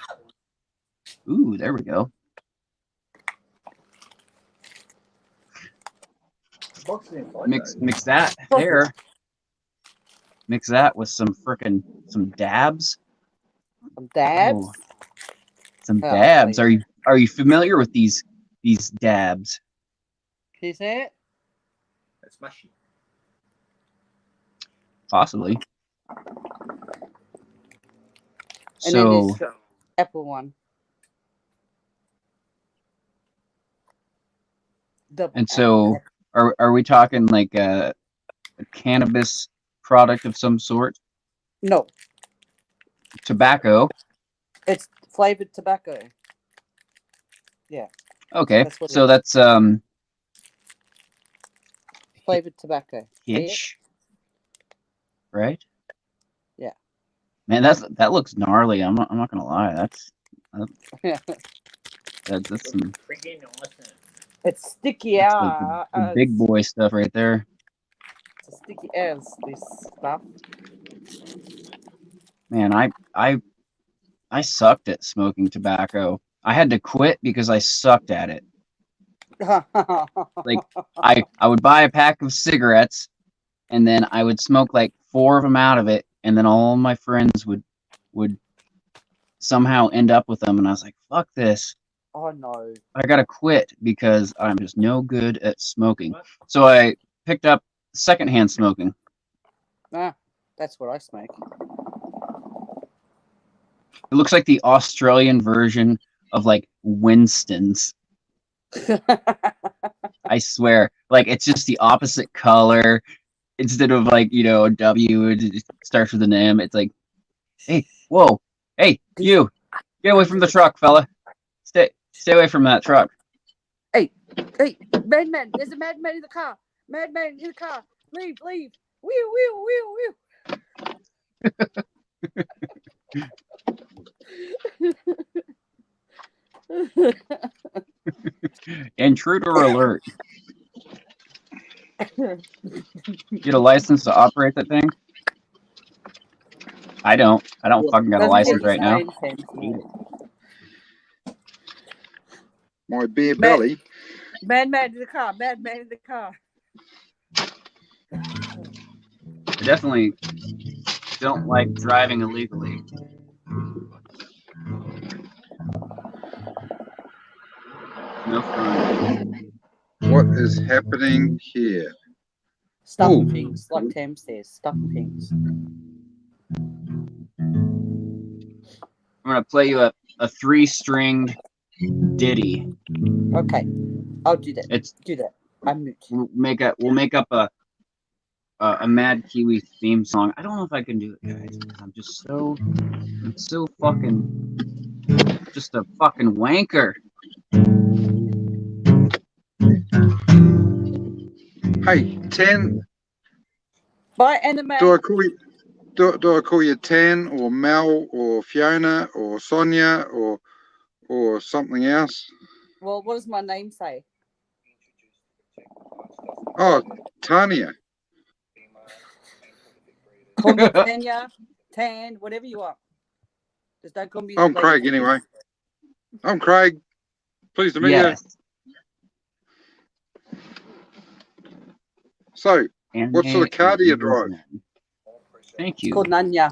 Ooh, there we go. Mix that there. Mix that with some some dabs. Some dabs. Oh, some Oh, dabs. please. Are you familiar with these dabs? Can you say it? It's mushy. Possibly. And then So there's the apple one. Double and apple. so are we talking like a cannabis product of some sort? No, Tobacco. it's flavored tobacco. Okay. That's what it So is. that's Flavored tobacco. hitch. Right? Yeah. Man, that looks gnarly. I'm not gonna lie. That's some It's sticky that's out. the big boy stuff right there. It's sticky as this stuff. Man, I sucked at smoking tobacco. I had to quit because I sucked at it. Like I would buy a pack of cigarettes and then I would smoke like 4 of them out of it, and then all my friends would somehow end up with them, and I was like, fuck this. Oh no. I gotta quit because I'm just no good at smoking. So I picked up secondhand smoking. Ah, that's what I smoke. It looks like the Australian version of like Winston's. I swear. Like it's just the opposite color. Instead of like, a W, it starts with an M. It's like, hey, whoa, hey, you, get away from the truck, fella. Stay away from that truck. Hey, madman! There's a madman in the car. Madman in the car. Leave. Wheel. Intruder alert. Get a license to operate that thing? I don't fucking got a license right now. My bare belly. Madman in the car. Madman in the car. I definitely don't like driving illegally. No fun. What is happening here? Stuffing things, like Tam says. Stuffing things. I'm gonna play you a 3-stringed ditty. Okay, I'll do that. It's Do that. I'm mute. we'll make up a Mad Kiwi theme song. I don't know if I can do it, guys, because I'm so fucking just a fucking wanker. Hey, Tan, Bye, anime. do I call you Tan or Mel or Fiona or Sonia or something else? Well, what does my name say? Oh, Tanya. Call me Tanya, Tan, whatever you want. Just don't call me. I'm Craig anyway. I'm Craig. Pleased to meet you. So, what sort of car do you drive? Thank It's you called Nanya.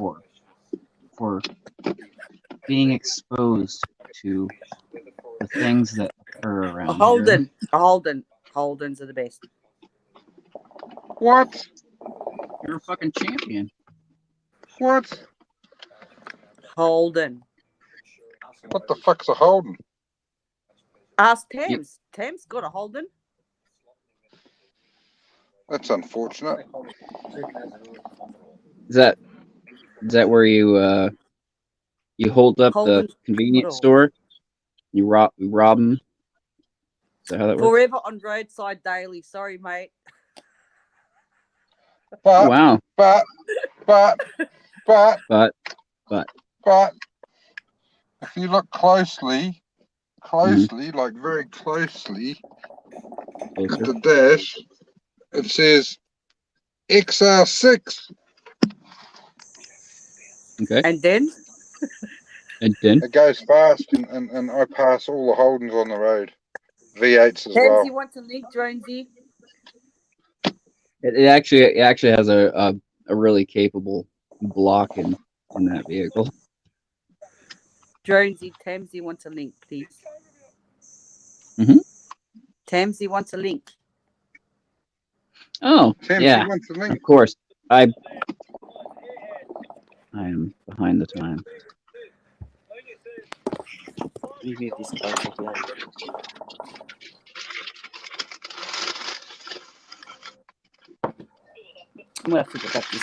for being exposed to the things that occur around A Holden. here. A Holden. Holdens are the best. What? You're a fucking champion. What? Holden. What the fuck's a Holden? Ask Tams. Tams got a Holden. That's unfortunate. Is that where you hold up the Holden- convenience store? You rob them? Is that how that works? Forever on roadside daily. Sorry, mate. But, Wow. but, if you look closely, like very closely Closer. at the dash, it says XR6. Okay. And then? And then? It goes fast, and I pass all the Holdens on the road. V8s as well. You want to link, Jonesy? It actually has a really capable block in that vehicle. Jonesy, Tamsy wants a link, please. Mm-hmm. Tamsy wants a link. Oh, Tamsy yeah, wants a link. of course. I am behind the time. Leave me this close up late. I'm gonna have to get back to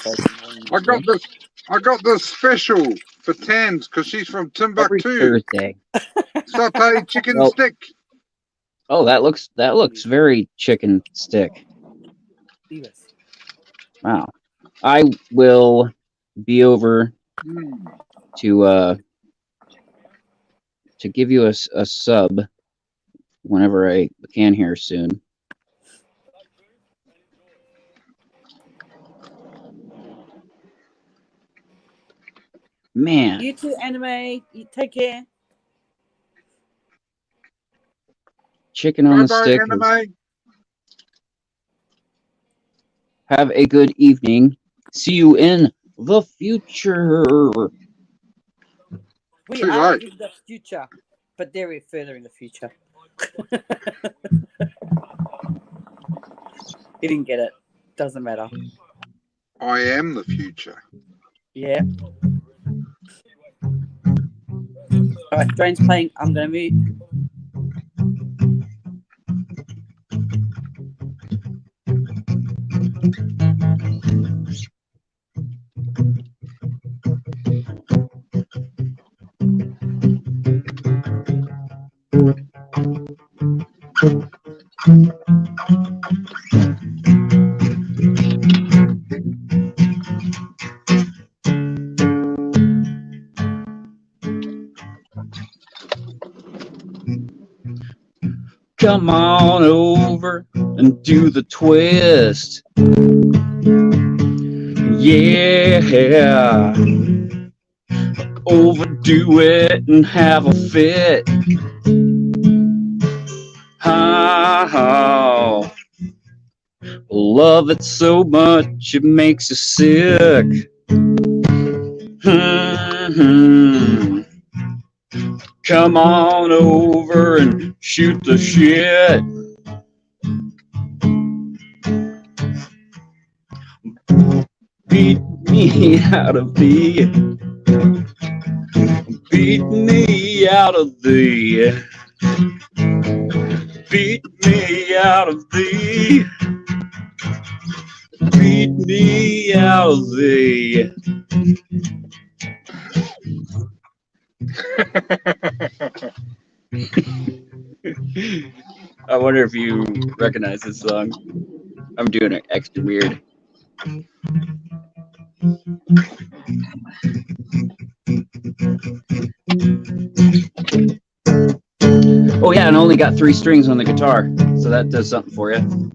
this. I got this special for Tans because she's from Every Timbuktu. Thursday. Satay chicken Well- stick. Oh, that looks very chicken stick. Wow. I will be over to give you a sub whenever I can here soon. Man, You too, Anime. You take care. chicken on the Bye-bye, stick. Anime. Have a good evening. See you in the future. We Too are late. in the future, but they're further in the future. He didn't get it. Doesn't matter. I am the future. Yeah. Alright, Drain's playing. I'm gonna mute. Come on over and do the twist. Yeah. Overdo it and have a fit. Oh, love it so much it makes you sick. Come on over and shoot the shit. Beat me out of the. Beat me out of the. Beat me out of the. Beat me out of the. I wonder if you recognize this song. I'm doing it extra weird. Oh yeah, and I only got 3 strings on the guitar, so that does something for you.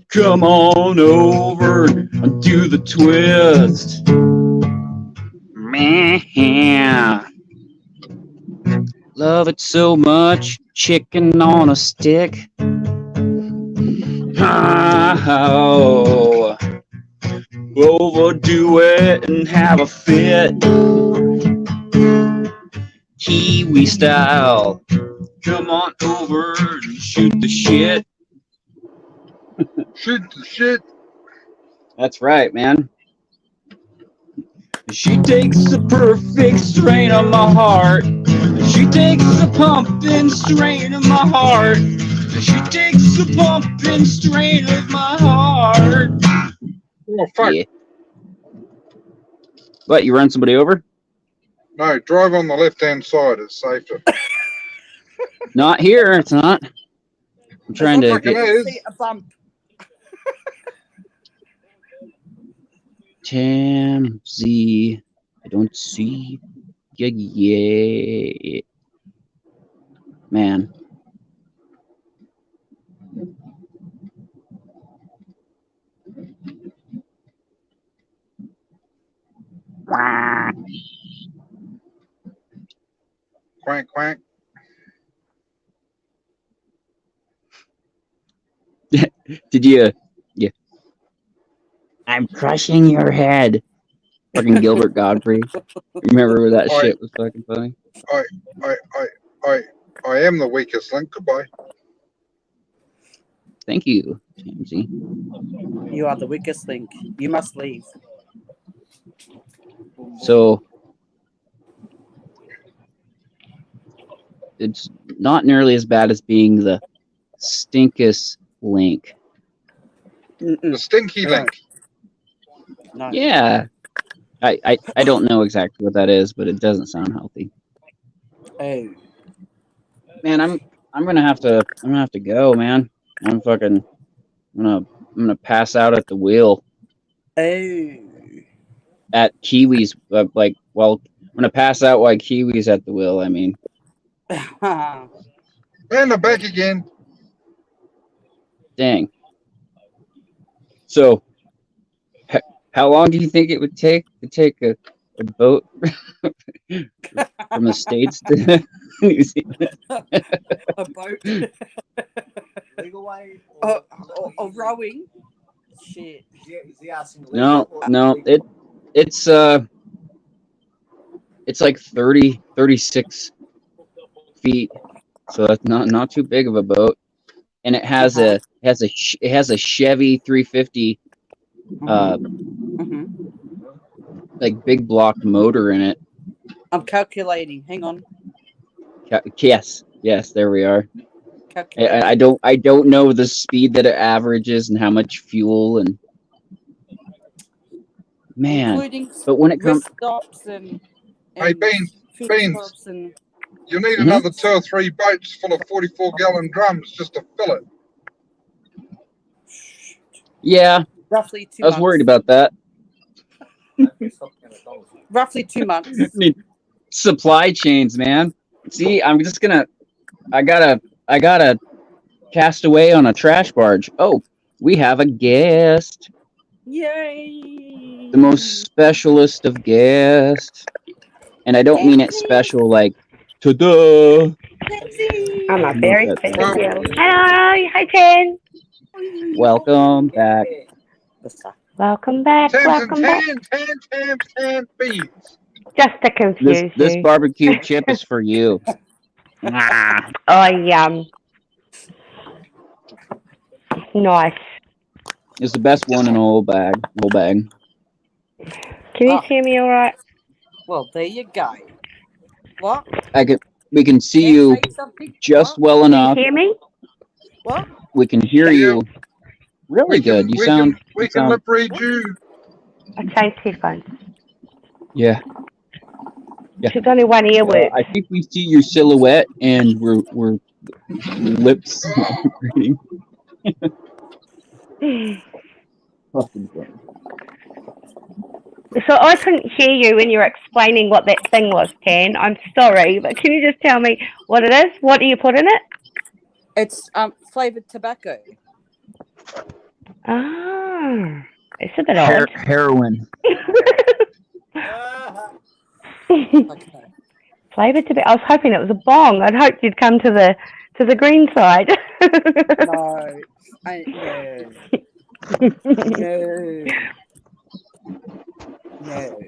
Come on over and do the twist. Man, love it so much, chicken on a stick. Oh, overdo it and have a fit. Kiwi style. Come on over and shoot the shit. Shoot the shit. That's right, man. She takes the perfect strain of my heart. She takes the pumping strain of my heart. She takes the pump and strain of my heart. Oh, fuck. Yeah. What, you run somebody over? No, drive on the left-hand side. It's safer. Not here, it's not. I'm trying to fucking get... is. See a bump. Tamzy. I don't see... Yeah. Man. Quack, quack. Did you... Yeah. I'm crushing your head. Fucking Gilbert Godfrey. Remember where that shit was fucking funny? I am the weakest link. Goodbye. Thank you, Tamzy. You are the weakest link. You must leave. So... It's not nearly as bad as being the stinkest link. The stinky link. No. Yeah. I don't know exactly what that is, but it doesn't sound healthy. Oh. Man, I'm gonna have to go, man. I'm gonna pass out at the wheel Oh. at Kiwi's I'm gonna pass out while Kiwi's at the wheel, I mean. And I'm back again. Dang. So how long do you think it would take to take a boat from the States to New Zealand? A boat. Legal way? Or rowing. Shit. Is he asking legal No, or no, illegal? it's like 36 feet, so that's not too big of a boat, and it has a Chevy 350 like big block motor in it. I'm calculating. Hang on. Yes, there we are. Calculating. I don't know the speed that it averages and how much fuel and man, Including but when it comes, rest stops and Hey, Beans, food Beans. stops and You need Mhm. another 2 or 3 boats full of 44-gallon drums just to fill it. yeah, roughly 2 I was months. worried about that. Roughly 2 months. Need supply chains, man. See, I gotta cast away on a trash barge. Oh, we have a guest. Yay! The most specialist of guests. And I don't mean it special like ta-da. I'm a Not very that special special. girl. Hello, hi Ten. Welcome back. Welcome back. Welcome back. Tan, beans. Just to confuse This you. barbecue chip is for you. Ah, Oh, yum. Nice. it's the best one in a whole bag. Can you Ah. hear me all right? Well, there you go. What? We can see Can you say something? just What? well Can you enough. hear me? What? We can hear you really good. You sound. We can lip read you. I changed headphones. Yeah. There's only one ear works. I think we see your silhouette, and we're lips reading. So I couldn't hear you when you were explaining what that thing was, Tan. I'm sorry, but can you just tell me what it is? What do you put in it? It's flavored tobacco. Ah, it's a bit odd. Heroin. Okay. Flavored tobacco. I was hoping it was a bong. I'd hoped you'd come to the green side. No. No.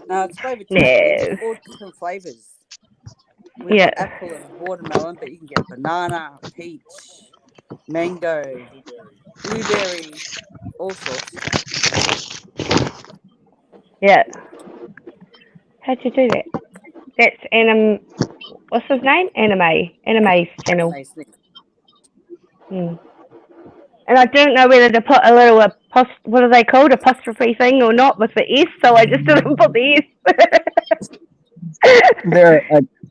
No, it's flavored tobacco. It's all different flavors. We've got apple and watermelon, but you can get banana, peach, mango, blueberry, all sorts. Yeah. How'd you do that? That's what's his name? Anime's channel. Amazing. And I didn't know whether to put a little what are they called, apostrophe thing or not with the S, so I just didn't put the S. There,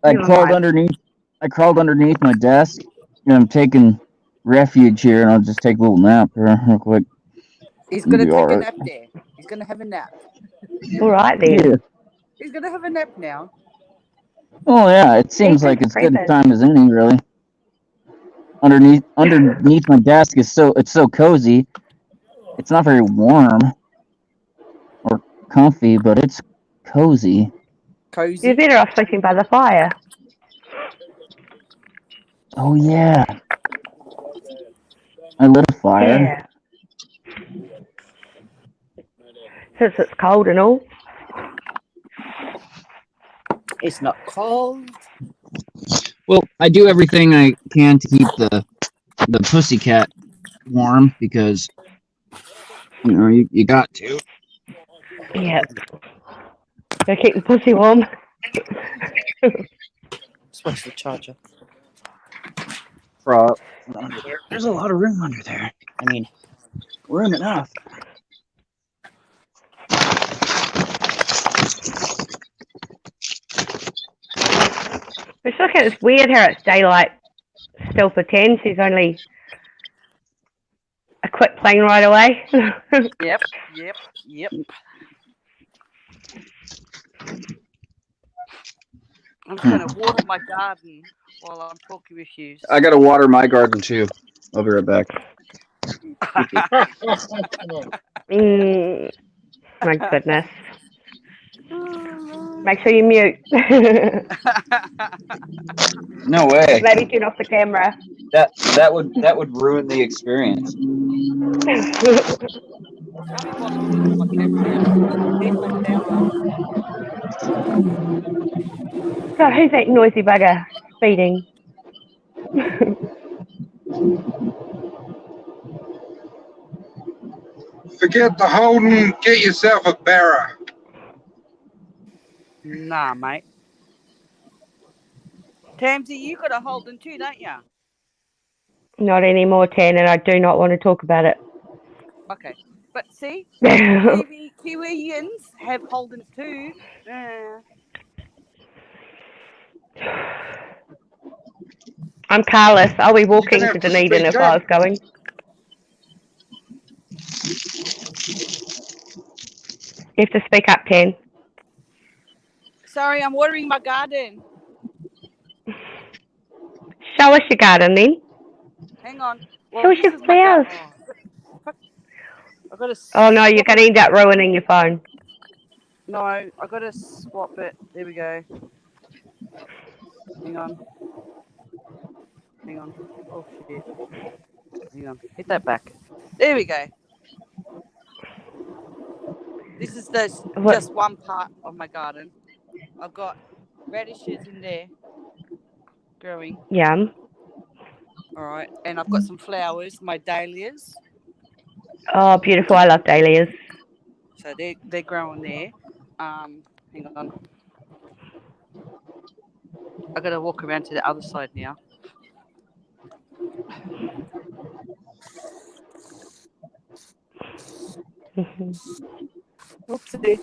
I Never crawled mind. underneath. I crawled underneath my desk, and I'm taking refuge here, and I'll just take a little nap here real quick. He's going to Be take a alright. nap there. He's going to have a nap. All right then. Yeah. He's going to have a nap now. Oh yeah, it seems Ethan's like it's good creeping. time as any, really. Underneath my desk is it's so cozy. It's not very warm or comfy, but it's cozy. Cozy. You're better off sleeping by the fire. Oh yeah, I lit a fire. Yeah. Since it's cold and all. It's not cold. Well, I do everything I can to keep the pussycat warm because you got to. Yeah. Gotta keep the pussy warm. Where's the charger? Prop under there. There's a lot of room under there. I mean, room enough. It's like it's weird how it's daylight still for 10. She's only a quick plane ride away. Yep. I'm trying to water my garden while I'm talking with you. I gotta water my garden too. I'll be right back. My goodness. Make sure you mute. No way. Maybe turn off the camera. That would ruin the experience. Can't be bothered turning off my camera now. Need my power. God, who's that noisy bugger feeding? Forget the Holden, get yourself a barra. Nah, mate. Tamsy, you got a Holden too, don't you? Not anymore, Tan, and I do not want to talk about it. Okay. But see, Kiwians have Holdens too. I'm carless. I'll be walking You're to gonna have to Dunedin if speak I up. was going. You have to speak up, Tan. Sorry, I'm watering my garden. Show us your garden then. Hang on. Well, Show us this your is my flowers. garden. I gotta. Oh no, you're going to end up ruining your phone. No, I gotta swap it. There we go. Hang on. Oh shit. Hang on. Hit that back. There we go. This is just one part of my garden. I've got radishes in there growing. Yum. All right, and I've got some flowers, my dahlias. Oh, beautiful. I love dahlias. So they're growing there. Hang on. I gotta walk around to the other side now. Oopsie.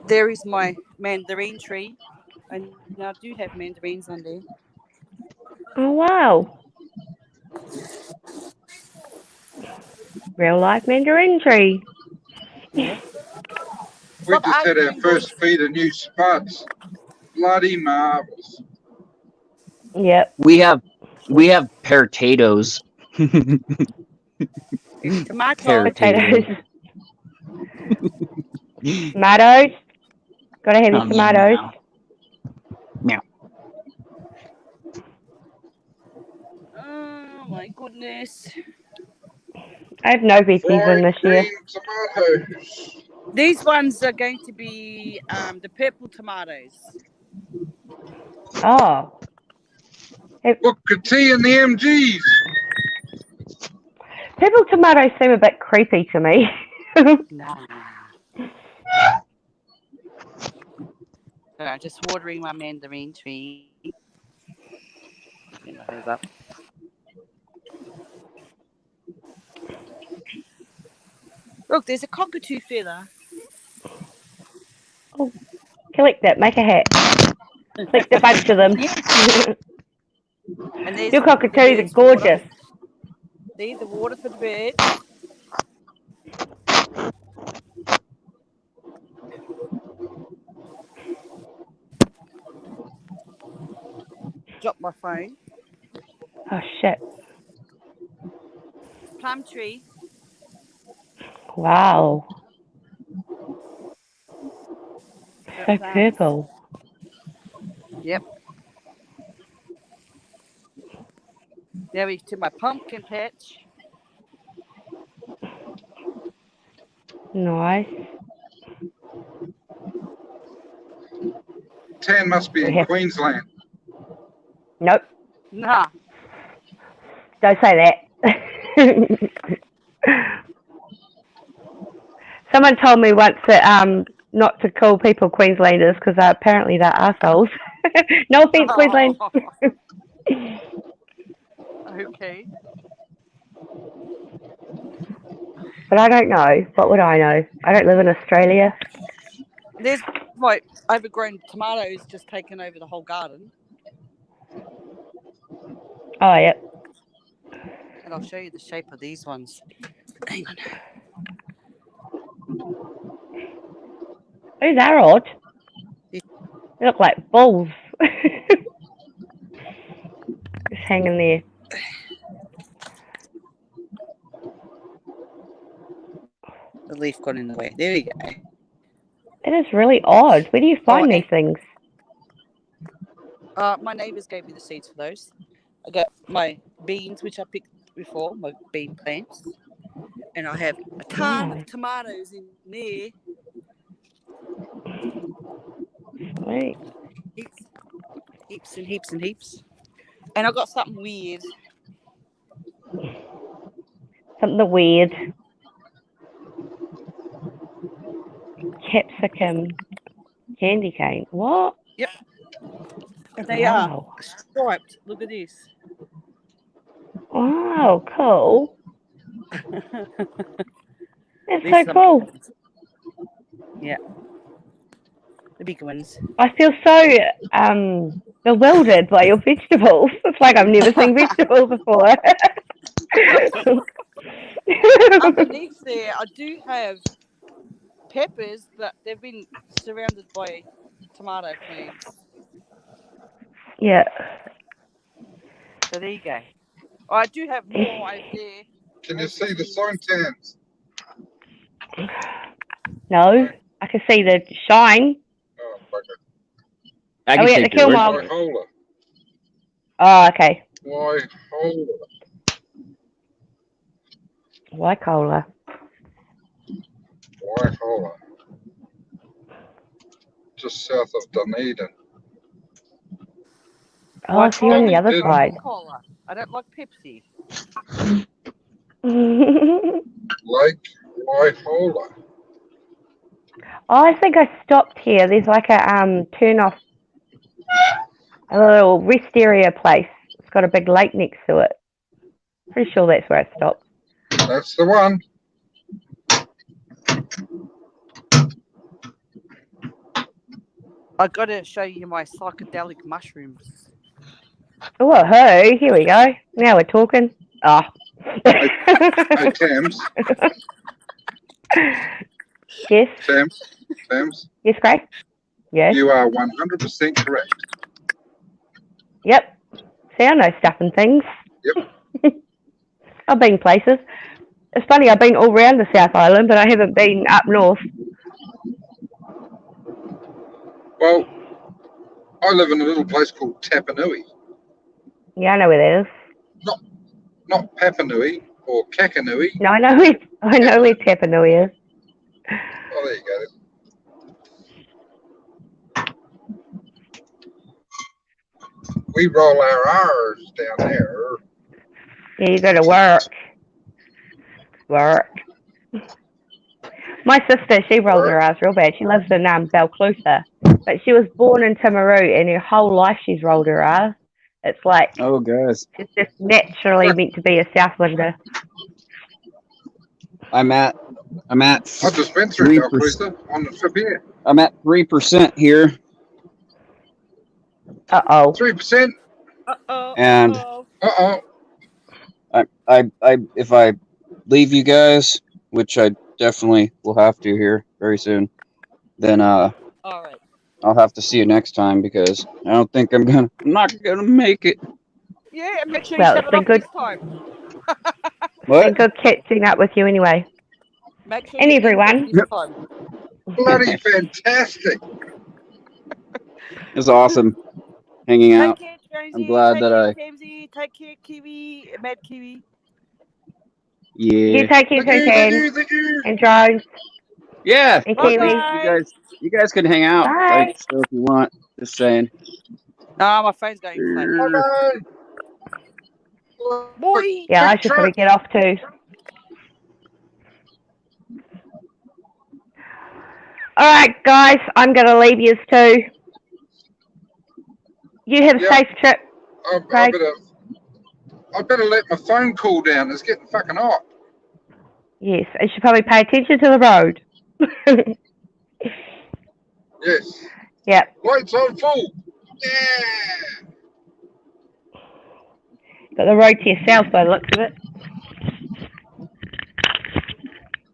There is my mandarin tree, and I do have mandarins on there. Oh wow. Real life Mandarin Tree. Yeah. We just had our first feed of new spuds. Bloody marvellous. Yep. We have potatoes. Tomato. Potatoes. Tomatoes. Gotta have your tomatoes. Meow. Oh my goodness. I have no veggies in this year. Green tomatoes. These ones are going to be the purple tomatoes. Oh. Booker T and the MGs. Purple tomatoes seem a bit creepy to me. Nah. So I'm just watering my mandarin tree. Get my hose up. Look, there's a cockatoo feather. Oh, collect it. Make a hat. Collect a bunch of them. And there's Your cockatoos are the gorgeous. See the water for the birds. Drop my phone. Oh shit! Plum tree. Wow. So Plums. purple. Yep. Now we to my pumpkin patch. Nice. Tan must be in Queensland. Nope. Nah. Don't say that. Someone told me once that not to call people Queenslanders because apparently they're assholes. No offense, Queensland. Okay. But I don't know. What would I know? I don't live in Australia. There's like overgrown tomatoes just taken over the whole garden. Oh, yep. And I'll show you the shape of these ones. Hang on. These are odd. They look like balls. Just hanging there. The leaf got in the way. There we go. It is really odd. Where do you find these things? My neighbours gave me the seeds for those. I got my beans, which I picked before, my bean plants. And I have a ton of tomatoes in there. Sweet. Heaps and heaps and heaps. And I got something weird. Something weird. Capsicum candy cane. What? Yep. And they are striped. Look at this. Wow, cool. That's so cool. Yeah. The big ones. I feel so bewildered by your vegetables. It's like I've never seen vegetables before. Underneath there, I do have peppers, but they've been surrounded by tomato plants. Yeah. So there you go. I do have more over there. Can you see the suntans? No, I can see the shine. Oh, bugger. Are we at the Kilmore? Waihola. Oh, okay. Waihola. Waikola. Waihola. Just south of Dunedin. Oh, so you're on the other side. Cola. I don't like Pepsi. Lake Waihola. Oh, I think I stopped here. There's like a turn off, a little rest area place. It's got a big lake next to it. Pretty sure that's where I stopped. That's the one. I got to show you my psychedelic mushrooms. Oh, hey, here we go. Now we're talking. Oh. Hey, Tams. Yes. Tams. Yes, Craig? Yes. You are 100% correct. Yep. See, I know stuff and things. Yep. I've been places. It's funny, I've been all around the South Island, but I haven't been up north. Well, I live in a little place called Tapanui. Yeah, I know where that is. Not Papanui or Kakanui. No, I know where Tapanui is. Oh, there you go. We roll our R's down there. Yeah, you go to work. My sister, she rolls her R's real bad. She lives in Balclutha, but she was born in Timaru, and her whole life she's rolled her R's. It's like, oh, guys, she's just naturally meant to be a Southlander. I'm at I just went through 3%. Dalcruiser on the trip here. I'm at 3% here, 3%. and Uh-oh. if I leave you guys, which I definitely will have to here very soon, then All right. I'll have to see you next time because I don't think I'm not gonna make it. Yeah, and make sure you Well, shut it's it been off good. this time. What? Been good catching up with you anyway. Make sure And you end it everyone. this time. Bloody fantastic. It's awesome hanging Take out. care, I'm Jonesy. glad Take that care, I. Tamsy. Take care, Kiwi. Mad Kiwi. You Yeah. take care too, Tam. Thank you. And Jones. Yeah. And Fuck Kiwi. me. You guys can hang out. Bye. Like, so if you want. Just saying. Nah, my phone's going flat. Bye-bye. Boy. Yeah, I Big should probably trip. get off too. Alright, guys, I'm going to leave you too. You have a Yep. safe trip. I Craig. better let my phone cool down. It's getting fucking hot. Yes, I should probably pay attention to the road. Yes. Yep. Lights on full. Yeah. Got the road to yourself by the looks of it.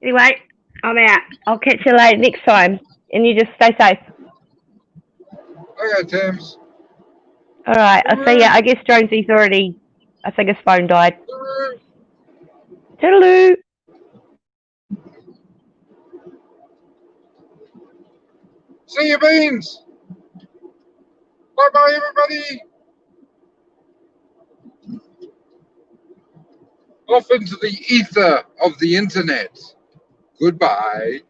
Anyway, I'm out. I'll catch you later next time. And you just stay safe. Okay, Tams. Alright, I'll see ya. I guess Jonesy's already... I think his phone died. Toodaloo! See you, Beans. Bye-bye, everybody. Off into the ether of the internet. Goodbye.